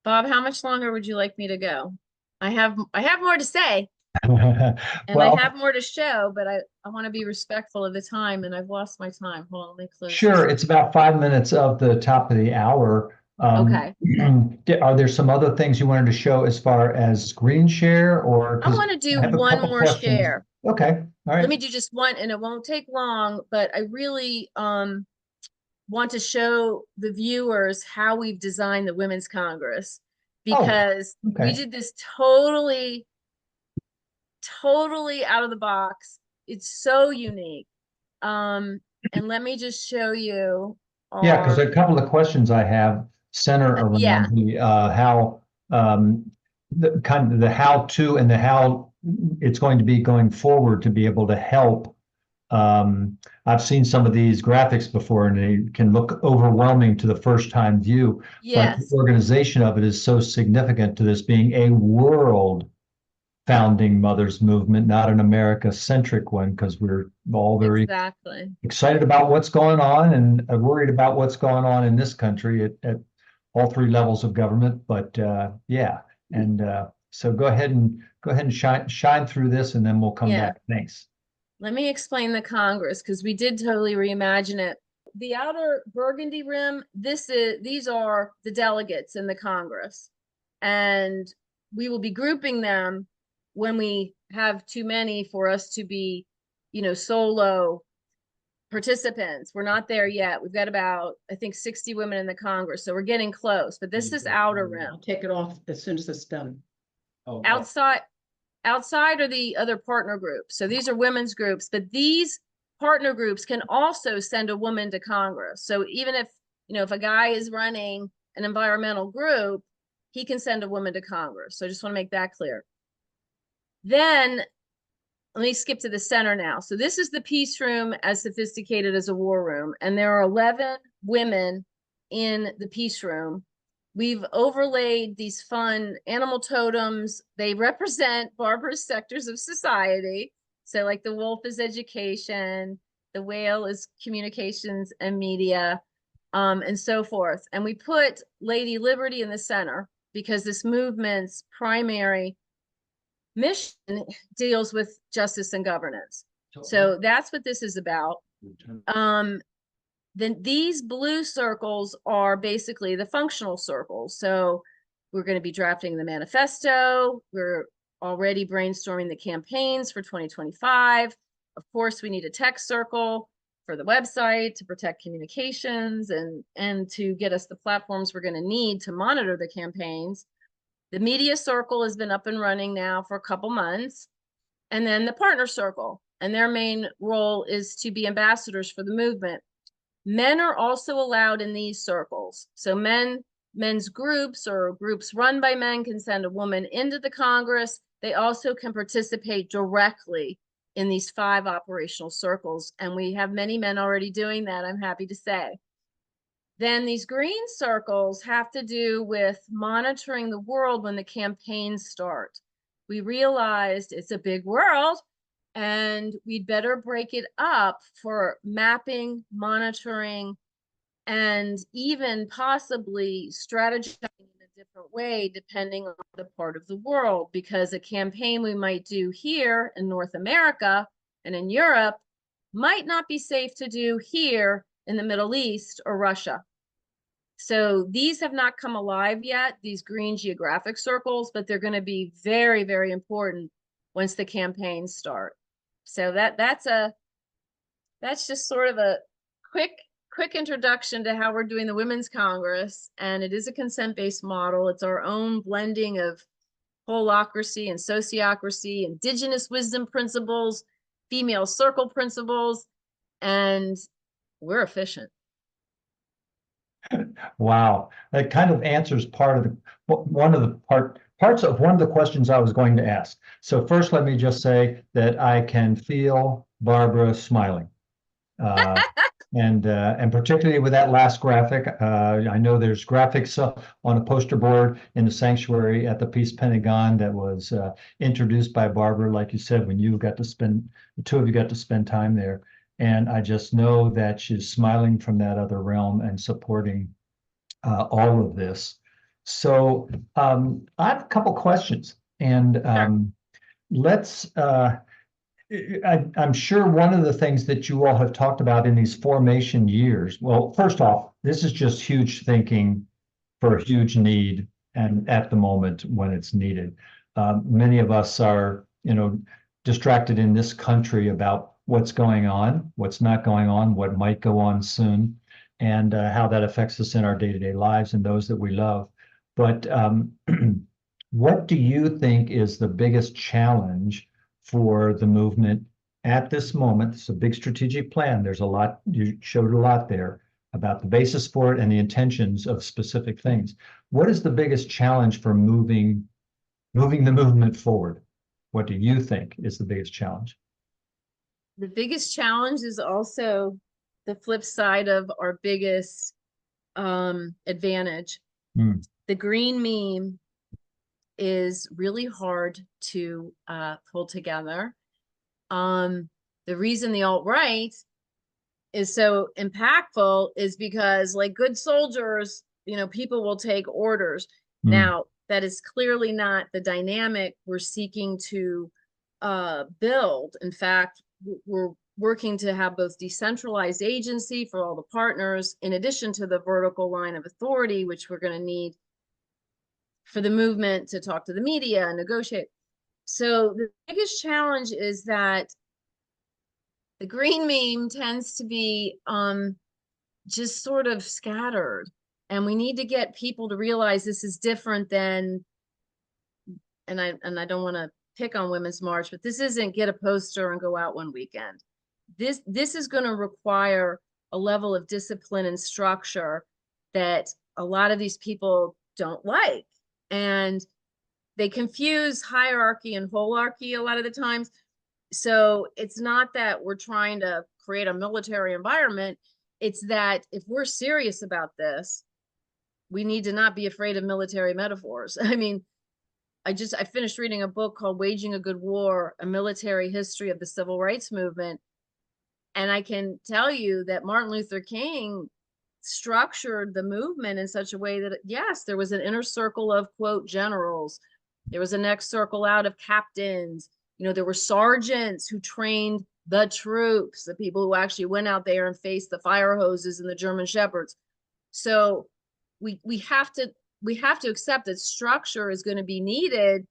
Bob, how much longer would you like me to go? I have more to say. And Well, I have more to show, but I want to be respectful of the time, and I've lost my time. Hold on, let me close. sure, this. it's about 5 minutes of the top of the hour. Okay. Are there some other things you wanted to show as far as screen share, or? I want to do have a one couple more questions. share. Okay, all right. Let me do just one, and it won't take long, but I really want to show the viewers how we've designed the Women's Congress, because okay. we did this totally out of the box. It's so unique. And let me just show you. Yeah, because a couple of the questions I have center around the how the kind of the how to and the how it's going to be going forward to be able to help. I've seen some of these graphics before, and they can look overwhelming to the first time view. Yes. But the organization of it is so significant to this being a world founding mothers movement, not an America-centric one, because we're all very excited about what's going on and worried about what's going on in this country at all three levels of government, but yeah. And so go ahead and shine through this, and then we'll come Yeah. back. Thanks. Let me explain the Congress, because we did totally reimagine it. The outer burgundy rim, these are the delegates in the Congress. And we will be grouping them when we have too many for us to be, solo participants. We're not there yet. We've got about, I think, 60 women in the Congress. So we're getting close, but this is outer rim. I'll take it off as soon as it's done. Oh, Outside are the other partner groups. So these are women's groups, but these partner groups can also send a woman to Congress. So even if a guy is running an environmental group, he can send a woman to Congress. So I just want to make that clear. Then let me skip to the center now. So this is the peace room, as sophisticated as a war room. And there are 11 women in the peace room. We've overlaid these fun animal totems. They represent Barbara's sectors of society. So like the wolf is education, the whale is communications and media, and so forth. And we put Lady Liberty in the center because this movement's primary mission deals with justice and governance. So that's what this is about. Then these blue circles are basically the functional circles. So we're going to be drafting the manifesto. We're already brainstorming the campaigns for 2025. Of course, we need a tech circle for the website to protect communications and to get us the platforms we're going to need to monitor the campaigns. The media circle has been up and running now for a couple months. And then the partner circle, and their main role is to be ambassadors for the movement. Men are also allowed in these circles. So men's groups or groups run by men can send a woman into the Congress. They also can participate directly in these 5 operational circles. And we have many men already doing that, I'm happy to say. Then these green circles have to do with monitoring the world when the campaigns start. We realized it's a big world and we'd better break it up for mapping, monitoring, and even possibly strategizing in a different way depending on the part of the world, because a campaign we might do here in North America and in Europe might not be safe to do here in the Middle East or Russia. So these have not come alive yet, these green geographic circles, but they're going to be very, very important once the campaigns start. So that's just sort of a quick introduction to how we're doing the Women's Congress. And it is a consent-based model. It's our own blending of holacracy and sociocracy, indigenous wisdom principles, female circle principles, and we're efficient. Wow, that kind of answers parts of one of the questions I was going to ask. So first, let me just say that I can feel Barbara smiling, and particularly with that last graphic. I know there's graphics on a poster board in the sanctuary at the Peace Pentagon that was introduced by Barbara, like you said, when the 2 of you got to spend time there. And I just know that she's smiling from that other realm and supporting all of this. So I have a couple questions, and I'm sure one of the things that you all have talked about in these formation years, well, first off, this is just huge thinking for a huge need, and at the moment when it's needed. Many of us are, distracted in this country about what's going on, what's not going on, what might go on soon, and how that affects us in our day-to-day lives and those that we love. But what do you think is the biggest challenge for the movement at this moment? It's a big strategic plan. There's a lot, you showed a lot there about the basis for it and the intentions of specific things. What is the biggest challenge for moving the movement forward? What do you think is the biggest challenge? The biggest challenge is also the flip side of our biggest advantage. The green meme is really hard to pull together. The reason the alt-right is so impactful is because, like good soldiers, people will take orders. Mm. Now, that is clearly not the dynamic we're seeking to build. In fact, we're working to have both decentralized agency for all the partners, in addition to the vertical line of authority, which we're going to need for the movement to talk to the media and negotiate. So the biggest challenge is that the green meme tends to be just sort of scattered. And we need to get people to realize this is different than, and I don't want to pick on Women's March, but this isn't get a poster and go out one weekend. This is going to require a level of discipline and structure that a lot of these people don't like. And they confuse hierarchy and holarchy a lot of the times. So it's not that we're trying to create a military environment. It's that if we're serious about this, we need to not be afraid of military metaphors. I mean, I finished reading a book called Waging a Good War, A Military History of the Civil Rights Movement. And I can tell you that Martin Luther King structured the movement in such a way that, yes, there was an inner circle of, quote, generals. There was a next circle out of captains. There were sergeants who trained the troops, the people who actually went out there and faced the fire hoses and the German shepherds. So we have to accept that structure is going to be needed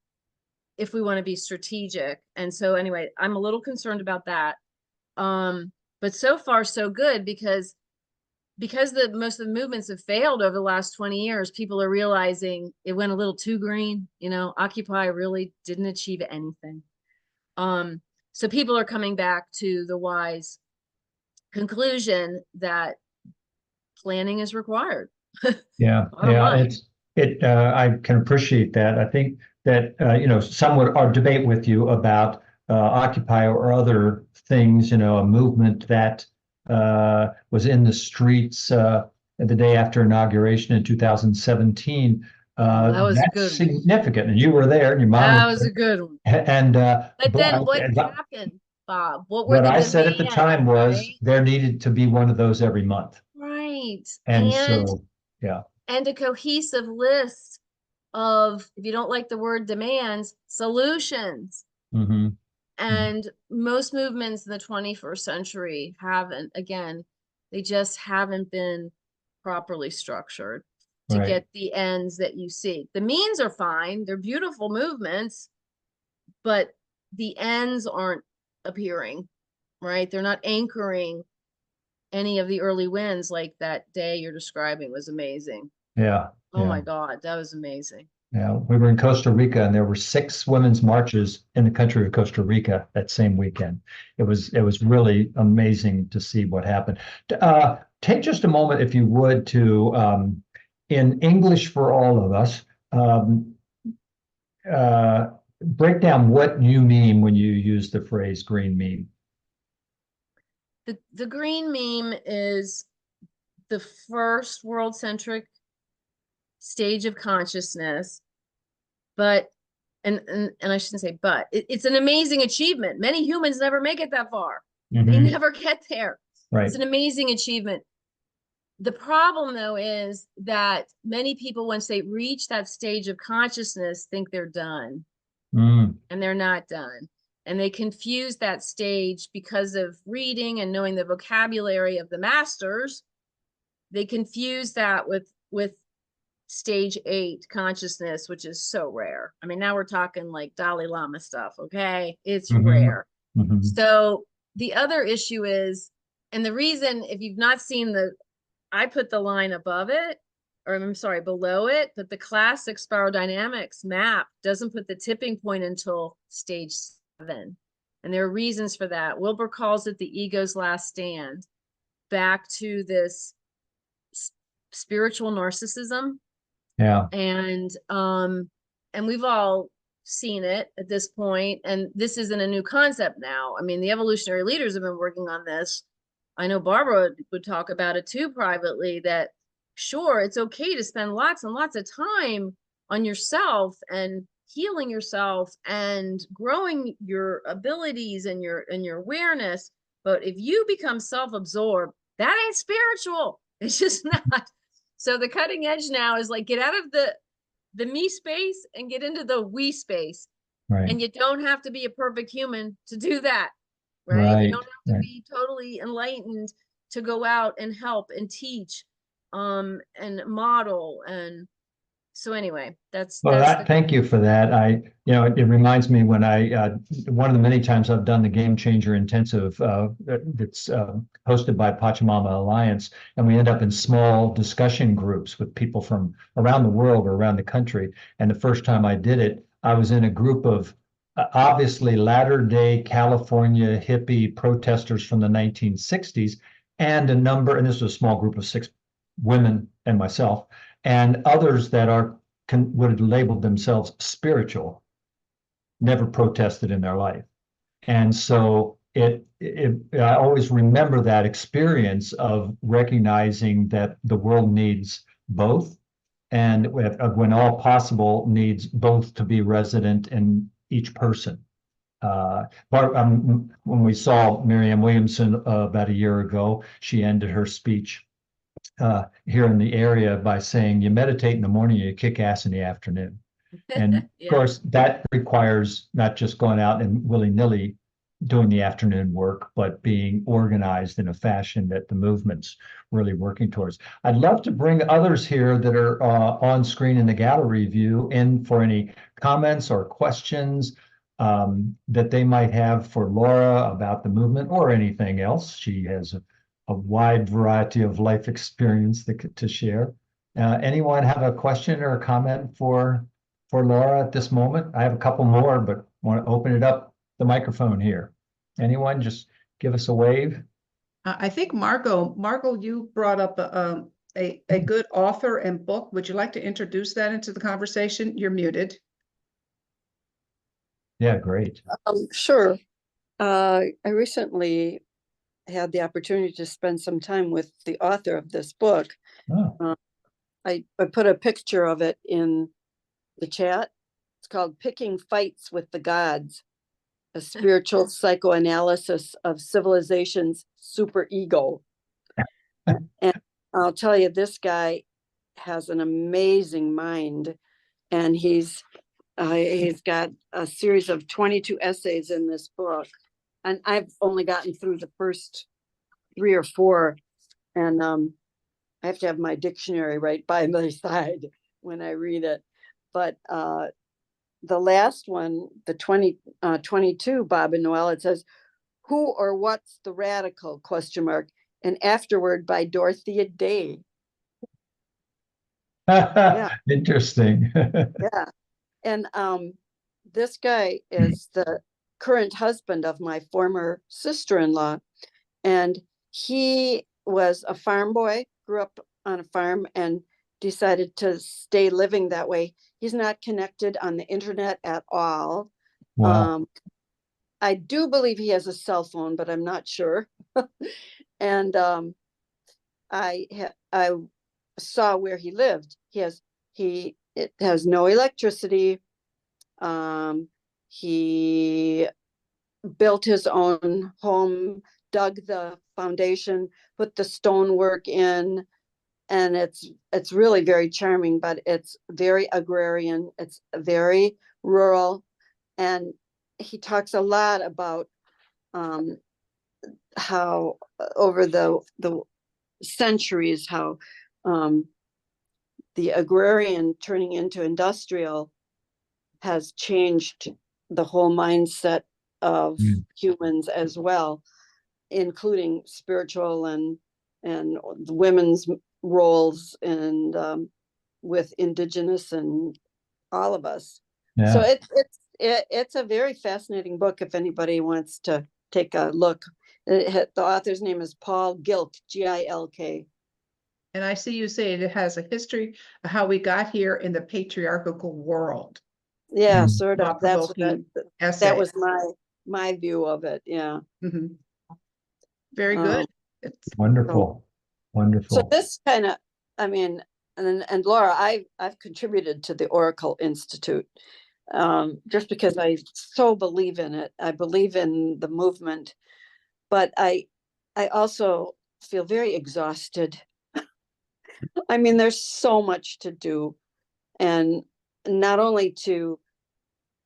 if we want to be strategic. And so anyway, I'm a little concerned about that. But so far so good, because most of the movements have failed over the last 20 years, people are realizing it went a little too green. Occupy really didn't achieve anything. So people are coming back to the wise conclusion that planning is required. Yeah, I can appreciate that. I think that some would debate with you about Occupy or other things. A movement that was in the streets the day after inauguration in 2017. That was that's good. Significant, and you were there, and your mom. That was a good one. And but then what happened, Bob? What were what the I said at the time was, right? there needed to be one of those every month. Right. And so, yeah. And a cohesive list of, if you don't like the word demands, solutions. Mm-hmm. And most movements in the 21st century haven't, again, they just haven't been properly structured to get the ends that you seek. The means are fine. They're beautiful movements, but the ends aren't appearing, right? They're not anchoring any of the early wins. Like that day you're describing was amazing. Yeah. Oh my God, that was amazing. Yeah, we were in Costa Rica, and there were 6 women's marches in the country of Costa Rica that same weekend. It was really amazing to see what happened. Take just a moment, if you would, to in English for all of us, break down what you mean when you use the phrase green meme. The green meme is the first world-centric stage of consciousness, but and I shouldn't say but, it's an amazing achievement. Many humans never make it that far. Mm-hmm. They never get there. Right. It's an amazing achievement. The problem, though, is that many people, once they reach that stage of consciousness, think they're done. And they're not done. And they confuse that stage because of reading and knowing the vocabulary of the masters. They confuse that with stage 8 consciousness, which is so rare. I mean, now we're talking like Dalai Lama stuff, okay? It's rare. Mm-hmm. So the other issue is, and the reason, if you've not seen I put the line above it, or I'm sorry, below it, but the classic spiral dynamics map doesn't put the tipping point until stage 7. And there are reasons for that. Wilber calls it the ego's last stand, back to this spiritual narcissism. Yeah. And we've all seen it at this point, and this isn't a new concept now. I mean, the evolutionary leaders have been working on this. I know Barbara would talk about it too privately, that sure, it's okay to spend lots and lots of time on yourself and healing yourself and growing your abilities and your awareness. But if you become self-absorbed, that ain't spiritual. It's just not. So the cutting edge now is like, get out of the me space and get into the we space. Right. And you don't have to be a perfect human to do that, right? Right, You don't have to right. be totally enlightened to go out and help and teach, and model. And so anyway, that's Thank you for that. It reminds me when one of the many times I've done the Game Changer Intensive, that's hosted by Pachamama Alliance, and we end up in small discussion groups with people from around the world or around the country. And the first time I did it, I was in a group of obviously latter-day California hippie protesters from the 1960s, and this was a small group of 6 women and myself, and others that would have labeled themselves spiritual, never protested in their life. And so I always remember that experience of recognizing that the world needs both, and when all possible, needs both to be resident in each person. When we saw Marianne Williamson about a year ago, she ended her speech here in the area by saying, you meditate in the morning, you kick ass in the afternoon. And Yeah. of course, that requires not just going out and willy-nilly doing the afternoon work, but being organized in a fashion that the movement's really working towards. I'd love to bring others here that are on screen in the gallery view in for any comments or questions that they might have for Laura about the movement or anything else. She has a wide variety of life experience to share. Anyone have a question or a comment for Laura at this moment? I have a couple more, but want to open it up the microphone here. Anyone, just give us a wave. I think Marco, you brought up a good author and book. Would you like to introduce that into the conversation? You're muted. Yeah, great. Sure. I recently had the opportunity to spend some time with the author of this book. Oh. I put a picture of it in the chat. It's called Picking Fights with the Gods, a spiritual psychoanalysis of civilization's superego. And I'll tell you, this guy has an amazing mind, and he's got a series of 22 essays in this book, and I've only gotten through the first 3 or 4, and I have to have my dictionary right by my side when I read it. But the last one, the 22, Bob and Noel, it says, "Who or what's the radical?" ? And afterward by Dorothea Day. Yeah. Interesting. Yeah. And this guy is the current husband of my former sister-in-law. And he was a farm boy, grew up on a farm, and decided to stay living that way. He's not connected on the internet at all. Wow. I do believe he has a cell phone, but I'm not sure. And I saw where he lived. It has no electricity. He built his own home, dug the foundation, put the stonework in, and it's really very charming, but it's very agrarian. It's very rural, and he talks a lot about how over the centuries, how the agrarian turning into industrial has changed the whole mindset of humans as well, including spiritual and women's roles and with indigenous and all of us. Yeah. So it's a very fascinating book if anybody wants to take a look. The author's name is Paul Gilk, Gilk. And I see you say it has a history of how we got here in the patriarchal world. Yeah, sort of. That essay. was my view of it. Yeah. Mm-hmm. Very good. It's wonderful. Wonderful. So this kind of, I mean, and Laura, I've contributed to the Oracle Institute just because I so believe in it. I believe in the movement, but I also feel very exhausted I mean, there's so much to do, and not only to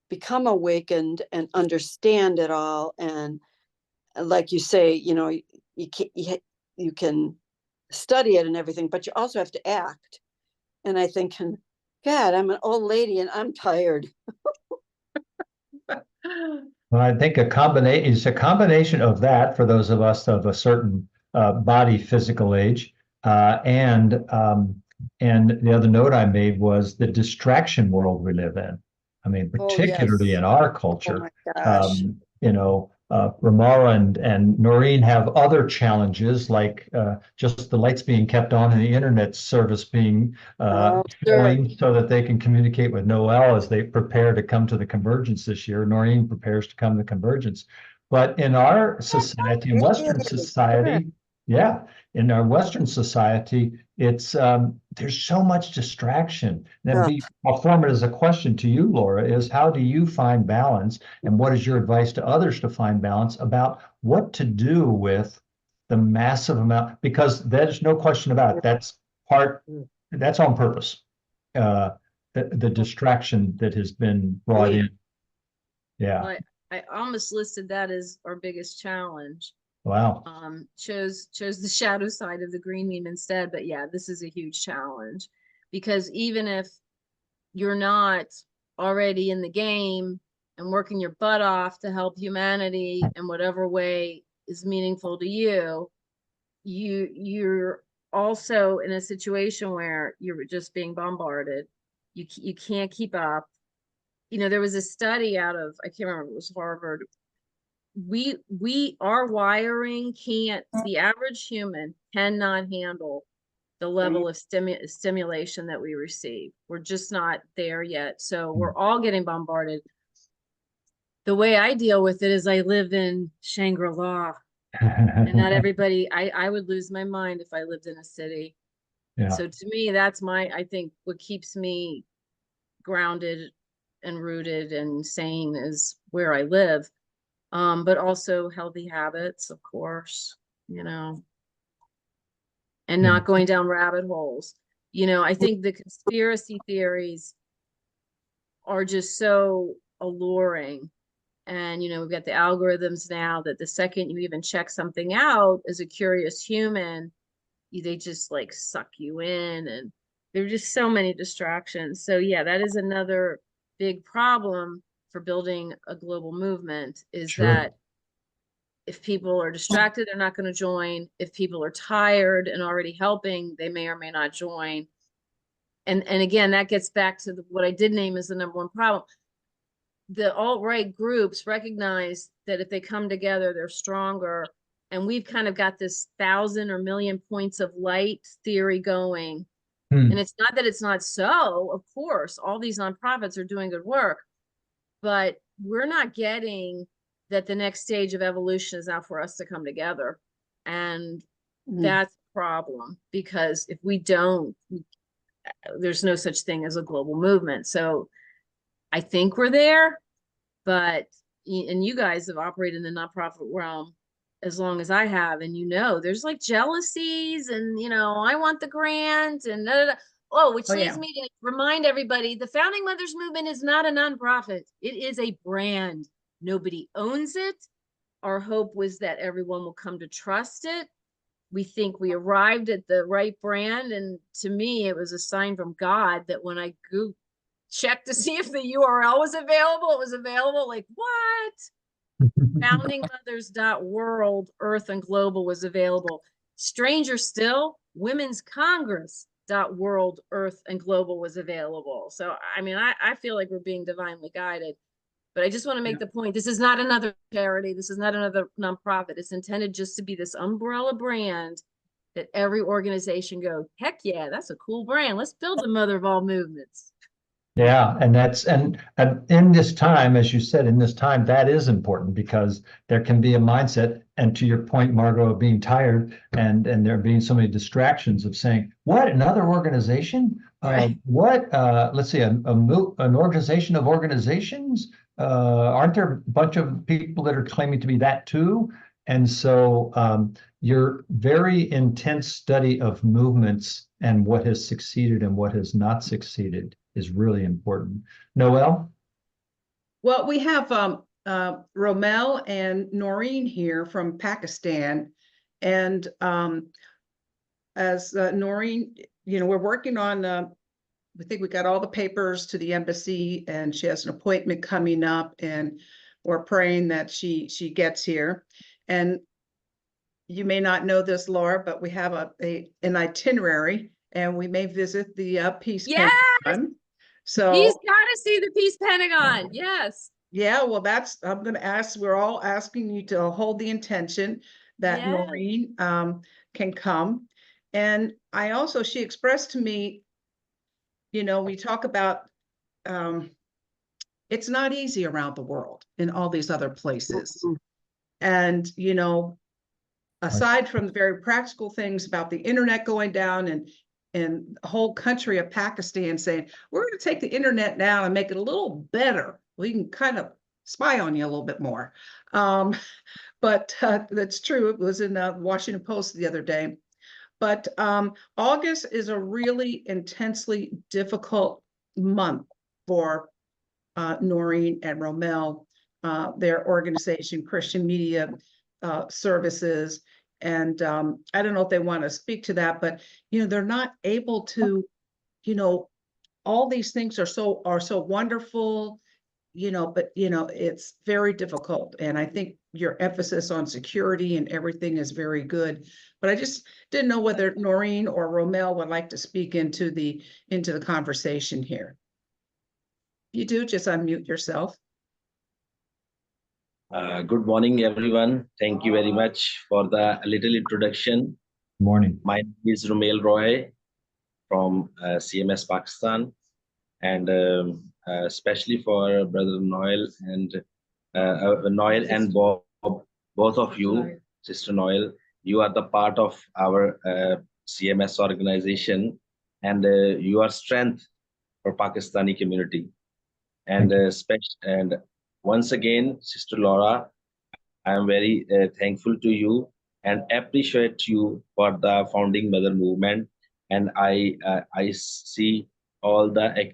become awakened and understand it all, and like you say, you can study it and everything, but you also have to act. And I think, God, I'm an old lady and I'm tired. Well, I think it's a combination of that for those of us of a certain body physical age. And the other note I made was the distraction world we live in. I mean, Oh, particularly yes. in our Oh culture, my gosh. Ramara and Noreen have other challenges like just the lights being kept on and the internet service being Oh, sure. going so that they can communicate with Noel as they prepare to come to the convergence this year. Noreen prepares to come to convergence. But in our society, in Western society, yeah, in our Western society, it's there's so much distraction. I'll form it as a question to you, Laura, is how do you find balance, and what is your advice to others to find balance about what to do with the massive amount? Because there's no question about it. That's on purpose. The distraction that has been brought in. Yeah. Well, I almost listed that as our biggest challenge. Wow. Chose the shadow side of the green meme instead, but yeah, this is a huge challenge, because even if you're not already in the game and working your butt off to help humanity in whatever way is meaningful to you, you're also in a situation where you're just being bombarded. You can't keep up. There was a study out of, I can't remember, it was Harvard. Our wiring the average human cannot handle the level of stimulation that we receive. We're just not there yet. So we're all getting bombarded. The way I deal with it is I live in Shangri-La, and not everybody, I would lose my mind if I lived in a city. Yeah. So to me, that's I think what keeps me grounded and rooted and sane is where I live. But also healthy habits, of course, and not going down rabbit holes. I think the conspiracy theories are just so alluring. And, we've got the algorithms now that the second you even check something out as a curious human, they just like suck you in, and there are just so many distractions. So yeah, that is another big problem for building a global movement, is Sure. that if people are distracted, they're not going to join. If people are tired and already helping, they may or may not join. And again, that gets back to what I did name as the number one problem. The alt-right groups recognize that if they come together, they're stronger. And we've kind of got this 1,000 or million points of light theory going. And it's not that it's not so, of course, all these nonprofits are doing good work, but we're not getting that the next stage of evolution is now for us to come together. And that's a problem, because if we don't, there's no such thing as a global movement. So I think we're there, and you guys have operated in the nonprofit realm as long as I have, and there's like jealousies, and I want the grant, and which leads me to remind everybody, the Founding Mothers Movement is not a nonprofit. It is a brand. Nobody owns it. Our hope was that everyone will come to trust it. We think we arrived at the right brand, and to me, it was a sign from God that when I checked to see if the URL was available, it was available. Like, what? foundingmothers.world, Earth and Global was available. Stranger still, Women's Congress.world, Earth and Global was available. So, I mean, I feel like we're being divinely guided. But I just want to make the point, this is not another charity. This is not another nonprofit. It's intended just to be this umbrella brand that every organization goes, heck yeah, that's a cool brand. Let's build the mother of all movements. Yeah, and in this time, as you said, that is important, because there can be a mindset, and to your point, Margot, of being tired and there being so many distractions of saying, what, another organization? Right. Let's see, an organization of organizations? Aren't there a bunch of people that are claiming to be that too? And so your very intense study of movements and what has succeeded and what has not succeeded is really important. Noel? Well, we have Romel and Noreen here from Pakistan. And as Noreen, we're working on, we think we got all the papers to the embassy, and she has an appointment coming up, and we're praying that she gets here. And you may not know this, Laura, but we have an itinerary, and we may visit the Peace Yes! Pentagon. So He's got to see the Peace Pentagon. Yes. yeah, well, I'm going to ask, we're all asking you to hold the intention that Yes. Noreen can come. And she expressed to me, we talk about, it's not easy around the world in all these other places. And, aside from the very practical things about the internet going down and the whole country of Pakistan saying, we're going to take the internet down and make it a little better. We can kind of spy on you a little bit more. But that's true. It was in the Washington Post the other day. But August is a really intensely difficult month for Noreen and Romel, their organization, Christian Media Services. And I don't know if they want to speak to that, but they're not able to, all these things are so wonderful, but it's very difficult. And I think your emphasis on security and everything is very good. But I just didn't know whether Noreen or Romel would like to speak into the conversation here. If you do, just unmute yourself. Good morning, everyone. Thank you very much for the little introduction. Morning. My name is Rumel Roy from CMS Pakistan, and especially for Brother Noel and Bob, both of you, Sister Noel, you are the part of our CMS organization, and you are strength for Pakistani community. And and once again, Sister Laura, I am very thankful to you and appreciate you for the founding mother movement. And I see all the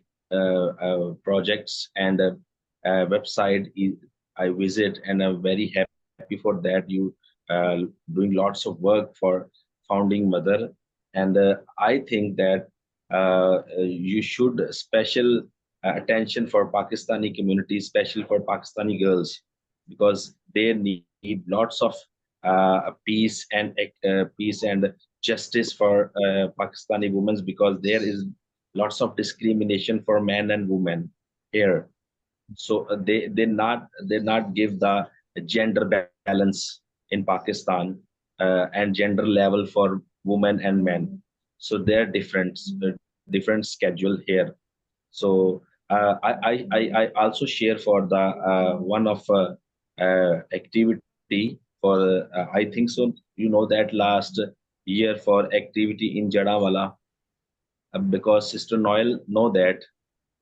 projects and website I visit, and I'm very happy for that. You doing lots of work for founding mother, and I think that you should special attention for Pakistani community, especially for Pakistani girls, because they need lots of peace and justice for Pakistani women, because there is lots of discrimination for men and women here. So they not give the gender balance in Pakistan and gender level for women and men. So they're different schedule here. So I also share for the one of activity for I think so that last year for activity in Jadawala, because Sister Noel know that,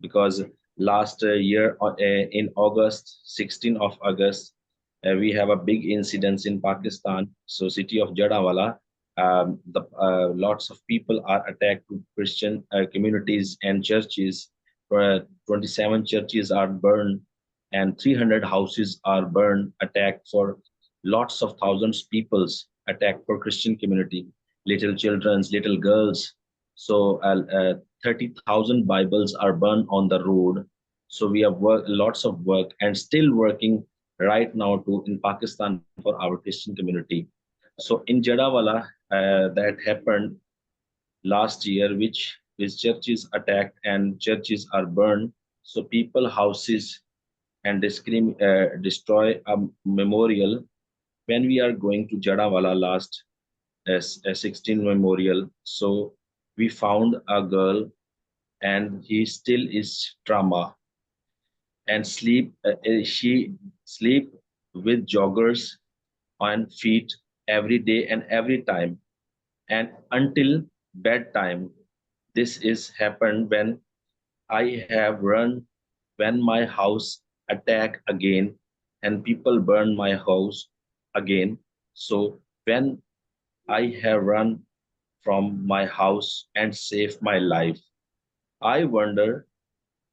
because last year in August, 16th of August, we have a big incident in Pakistan. So city of Jadawala, lots of people are attacked to Christian communities and churches. 27 churches are burned and 300 houses are burned, attacked for lots of thousands peoples, attacked for Christian community, little children, little girls. So 30,000 Bibles are burned on the road. So we have lots of work and still working right now in Pakistan for our Christian community. So in Jadawala, that happened last year, which churches attacked and churches are burned. So people houses and destroy a memorial. When we are going to Jadawala last 16 memorial, so we found a girl and he still is trauma and she sleep with joggers on feet every day and every time, and until bedtime. This is happened when I have run, when my house attack again and people burn my house again. So when I have run from my house and save my life. I wonder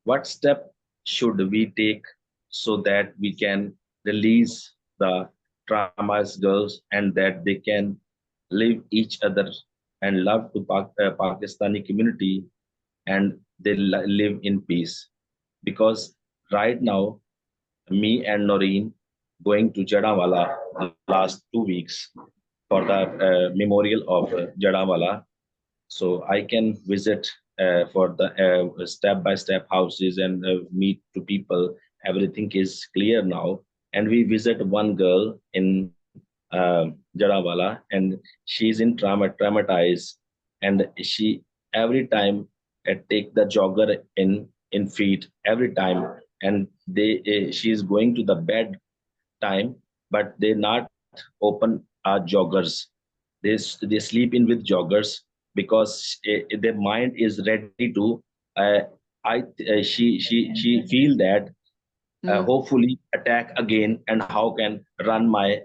what step should we take so that we can release the traumatized girls and that they can live each other and love to Pakistani community and they live in peace. Because right now, me and Noreen going to Jadawala last 2 weeks for the memorial of Jadawala. So I can visit for the step-by-step houses and meet to people. Everything is clear now. And we visit one girl in Jadawala, and she's in traumatized, and she every time take the jogger in feet every time, and they she's going to the bed time, but they not open joggers. They sleep in with joggers because their mind is ready to. Uh, she feel that hopefully attack again, and how can run my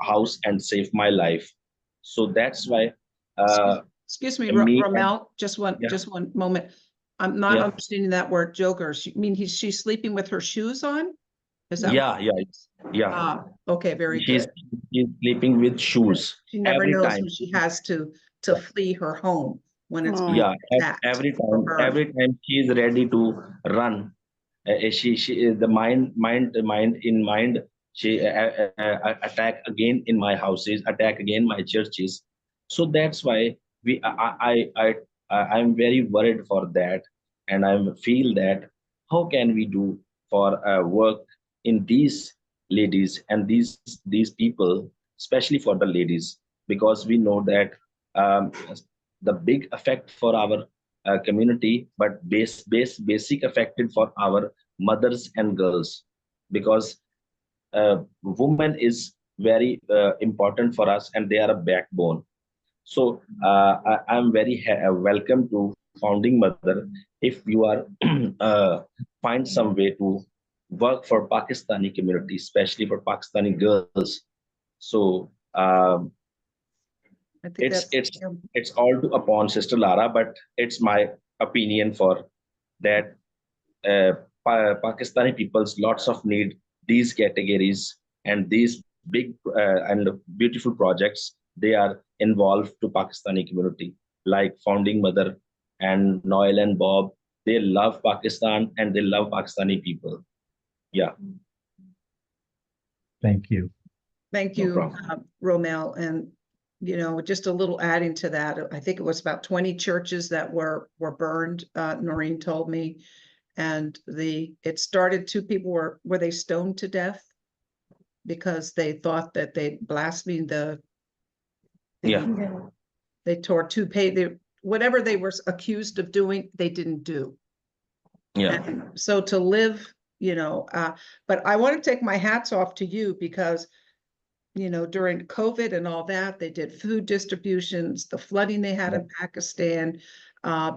house and save my life. So that's why Excuse me, me Ramel, just Yeah. one moment. I'm not Yeah. understanding that word jogger. I mean, she's sleeping with her shoes on? Is that? Yeah. Okay, very She's good. she's sleeping with shoes She never every knows time. when she has to flee her home when it's Oh. being Yeah, attacked. every time she is ready to run, she the mind in mind. She attack again in my houses, attack again my churches. So that's why I'm very worried for that, and I feel that how can we do for work in these ladies and these people, especially for the ladies, because we know that um, the big effect for our community, but basic affected for our mothers and girls, because woman is very important for us and they are a backbone. So I'm very welcome to founding mother. If you are find some way to work for Pakistani community, especially for Pakistani girls. So I think it's that's, it's all to upon Sister Lara, but it's my opinion for that Pakistani peoples lots of need these categories and these big and beautiful projects. They are involved to Pakistani community, like founding mother and Noel and Bob. They love Pakistan and they love Pakistani people. Yeah. Thank you. thank No you, problem. Romel. And, you know, just a little adding to that, I think it was about 20 churches that were burned, Noreen told me. And it started, two people were they stoned to death because they thought that they blasphemed Yeah. they tore whatever they were accused of doing, they didn't do. Yeah. And so to live, you know, but I want to take my hats off to you because, you know, during COVID and all that, they did food distributions, the flooding they had in Pakistan.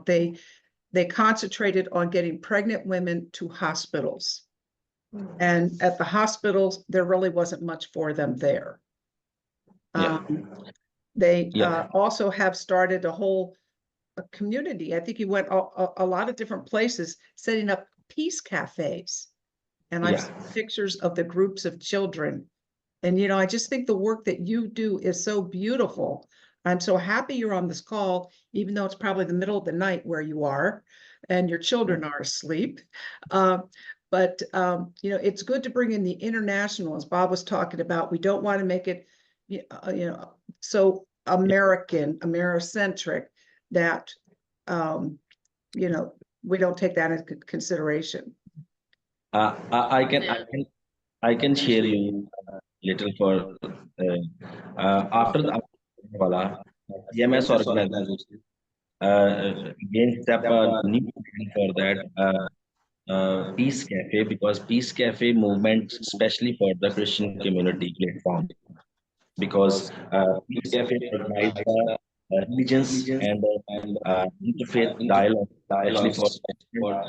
They concentrated on getting pregnant women to hospitals. And at the hospitals, there really wasn't much for them there. Yeah. They Yeah. also have started a community. I think you went a lot of different places setting up peace cafes. And I've seen pictures of the groups of children. And, you know, I just think the work that you do is so beautiful. I'm so happy you're on this call, even though it's probably the middle of the night where you are and your children are asleep. But you know, it's good to bring in the international, as Bob was talking about. We don't want to make it, you know, so Americentric that, you know, we don't take that into consideration. I can share you little for after the Wala CMS organization again step a new plan for that Peace Cafe, because Peace Cafe movement especially for the Christian community platform, because Peace Cafe organizes the religions and interfaith dialogue, especially for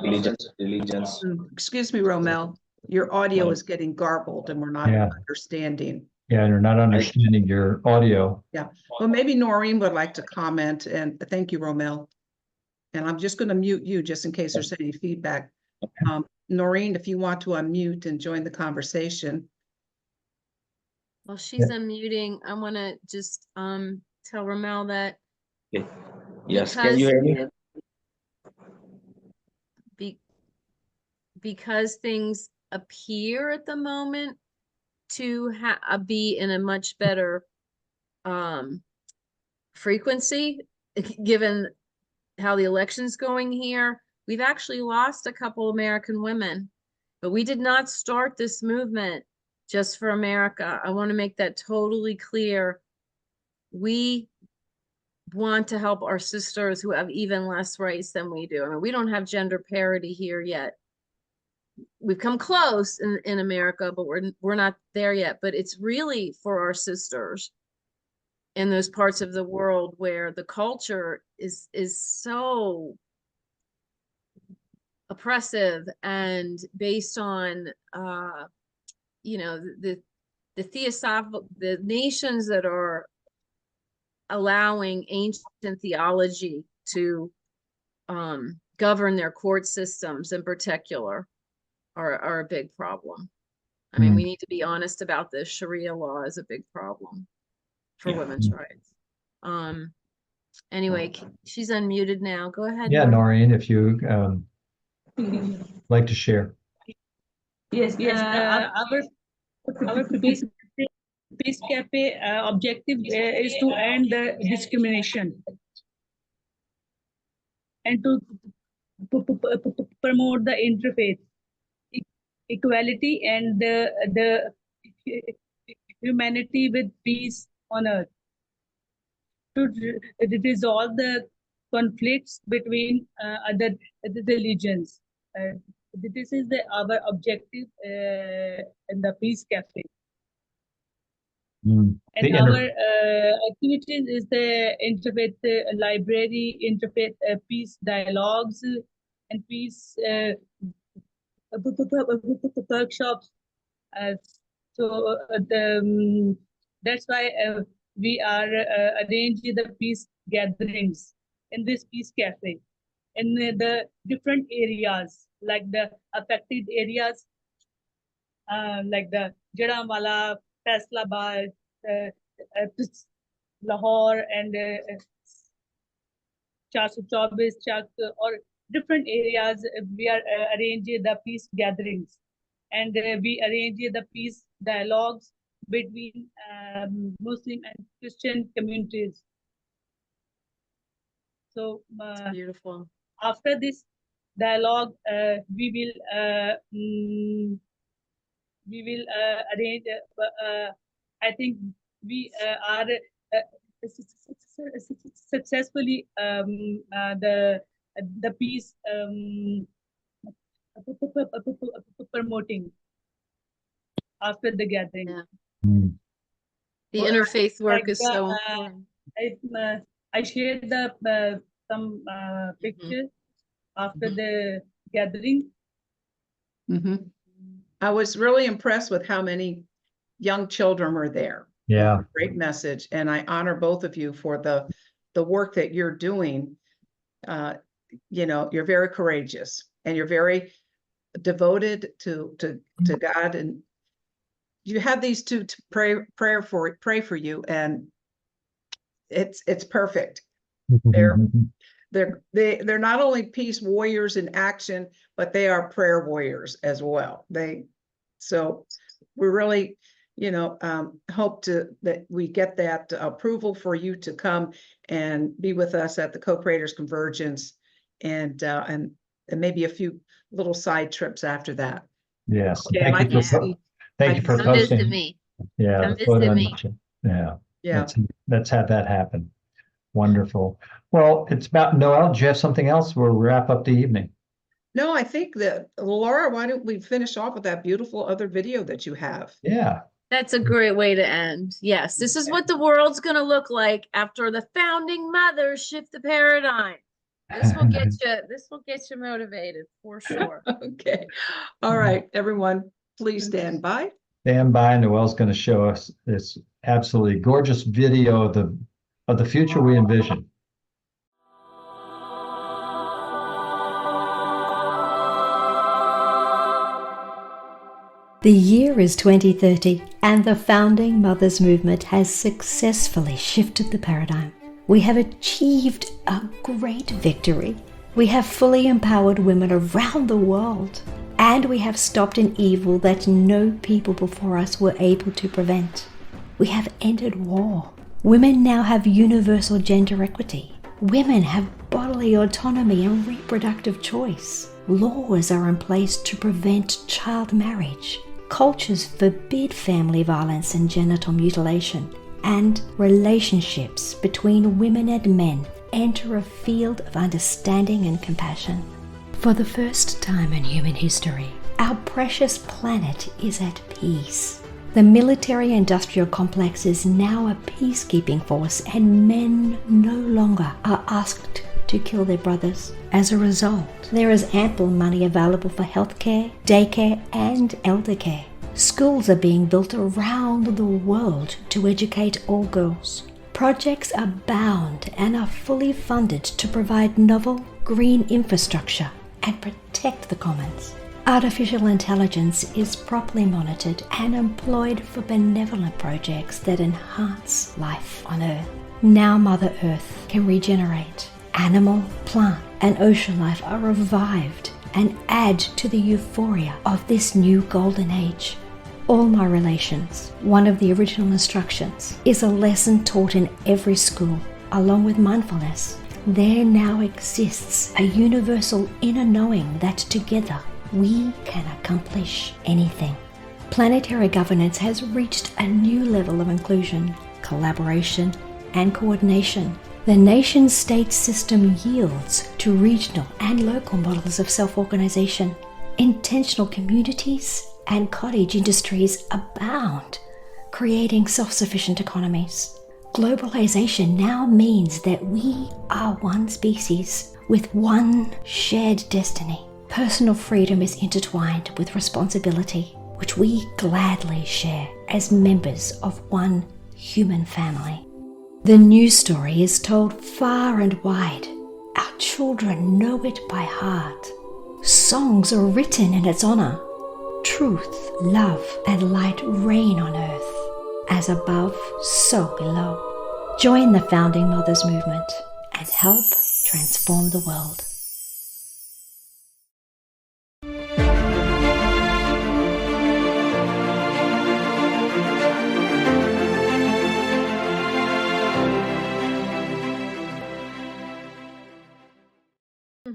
different religions. Excuse me, Romel, your audio is getting garbled and we're not Yeah. understanding. Yeah, you're not understanding your audio. Well, maybe Noreen would like to comment, and thank you, Romel. And I'm just going to mute you just in case there's any feedback. Noreen, if you want to unmute and join the conversation. While she's unmuting, I want to just tell Ramel that Okay. Yes, can you hear me? Because things appear at the moment to be in a much better frequency, given how the election's going here, we've actually lost a couple American women, but we did not start this movement just for America. I want to make that totally clear. We want to help our sisters who have even less rights than we do. I mean, we don't have gender parity here yet. We've come close in America, but we're not there yet. But it's really for our sisters in those parts of the world where the culture is so oppressive and based on the theosophical, the nations that are allowing ancient theology to govern their court systems in particular are a big problem. I mean, we need to be honest about this. Sharia law is a big problem for women's rights. Anyway, she's unmuted now. Go ahead. Yeah, Noreen, if you like to share. Yes, our Peace Cafe objective is to end the discrimination and to promote the interfaith equality and the humanity with peace on earth, to resolve the conflicts between other religions. This is our objective in the Peace Cafe. And our activities is the interfaith library, interfaith peace dialogues, and peace workshops. That's why we are arranging the peace gatherings in this Peace Cafe in the different areas, like the affected areas, like the Jadamwala, Faisalabad, Lahore, and 424 Chak, or different areas. We are arranging the peace gatherings, and we arrange the peace dialogues between Muslim and Christian communities. So beautiful. After this dialogue, we will arrange. I think we are successfully the peace promoting after the gathering. Yeah. The interfaith work is so important. I shared some pictures after the gathering. I was really impressed with how many young children were there. Yeah. Great message. And I honor both of you for the work that you're doing. You're very courageous and you're very devoted to God. And you have these two to pray for you, and it's perfect. They're not only peace warriors in action, but they are prayer warriors as well. So we really, hope that we get that approval for you to come and be with us at the Co-Creators Convergence, and maybe a few little side trips after that. Yes. Okay, Thank you for Come visit posting. me. Yeah. Come visit me. Yeah. Let's have that happen. Wonderful. Well, it's about Noel. Do you have something else? We'll wrap up the evening. No, I think that, Laura, why don't we finish off with that beautiful other video that you have? Yeah. That's a great way to end. Yes, this is what the world's going to look like after the founding mothers shift the paradigm. This will get you. This will get you motivated for sure. Okay. All right, everyone, please stand by. stand by. Noelle's going to show us this absolutely gorgeous video of the future we envision. The year is 2030, and the Founding Mothers movement has successfully shifted the paradigm. We have achieved a great victory. We have fully empowered women around the world, and we have stopped an evil that no people before us were able to prevent. We have ended war. Women now have universal gender equity. Women have bodily autonomy and reproductive choice. Laws are in place to prevent child marriage. Cultures forbid family violence and genital mutilation, and relationships between women and men enter a field of understanding and compassion. For the first time in human history, our precious planet is at peace. The military-industrial complex is now a peacekeeping force, and men no longer are asked to kill their brothers. As a result, there is ample money available for healthcare, daycare, and elder care. Schools are being built around the world to educate all girls. Projects abound and are fully funded to provide novel green infrastructure and protect the commons. Artificial intelligence is properly monitored and employed for benevolent projects that enhance life on Earth. Now Mother Earth can regenerate. Animal, plant, and ocean life are revived and add to the euphoria of this new golden age. All my relations, one of the original instructions, is a lesson taught in every school, along with mindfulness. There now exists a universal inner knowing that together we can accomplish anything. Planetary governance has reached a new level of inclusion, collaboration, and coordination. The nation-state system yields to regional and local models of self-organization. Intentional communities and cottage industries abound, creating self-sufficient economies. Globalization now means that we are one species with one shared destiny. Personal freedom is intertwined with responsibility, which we gladly share as members of one human family. The news story is told far and wide. Our children know it by heart. Songs are written in its honor. Truth, love, and light reign on earth. As above, so below. Join the Founding Mothers movement and help transform the world.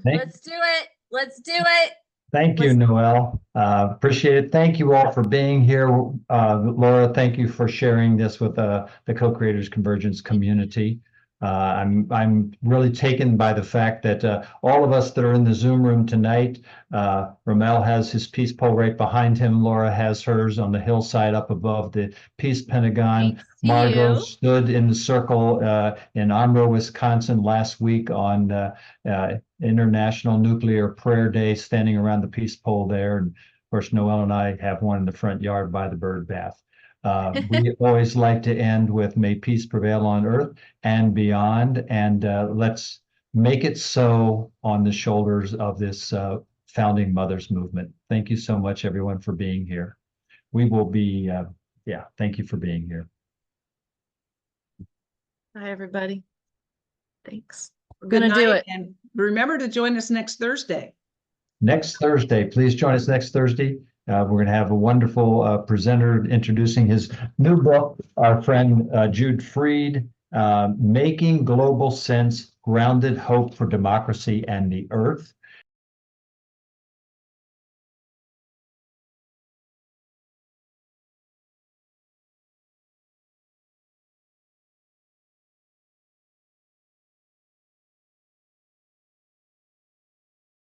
Let's do it. Let's do it. Thank you, Noelle. Appreciate it. Thank you all for being here. Laura, thank you for sharing this with the Co-Creators Convergence community. I'm really taken by the fact that all of us that are in the Zoom room tonight, Ramel has his peace pole right behind him. Laura has hers on the hillside up above the Peace Pentagon. Thanks to Margot you. stood in the circle in Amro, Wisconsin last week on International Nuclear Prayer Day, standing around the peace pole there. And of course, Noelle and I have one in the front yard by the bird bath. We always like to end with "May peace prevail on earth and beyond," and let's make it so on the shoulders of this Founding Mothers movement. Thank you so much, everyone, for being here. We will be, thank you for being here. Bye, everybody. Thanks. We're Good gonna do night, it. and remember to join us next Thursday. Next Thursday, please join us next Thursday. We're going to have a wonderful presenter introducing his new book, our friend Jude Freed, Making Global Sense, Grounded Hope for Democracy and the Earth.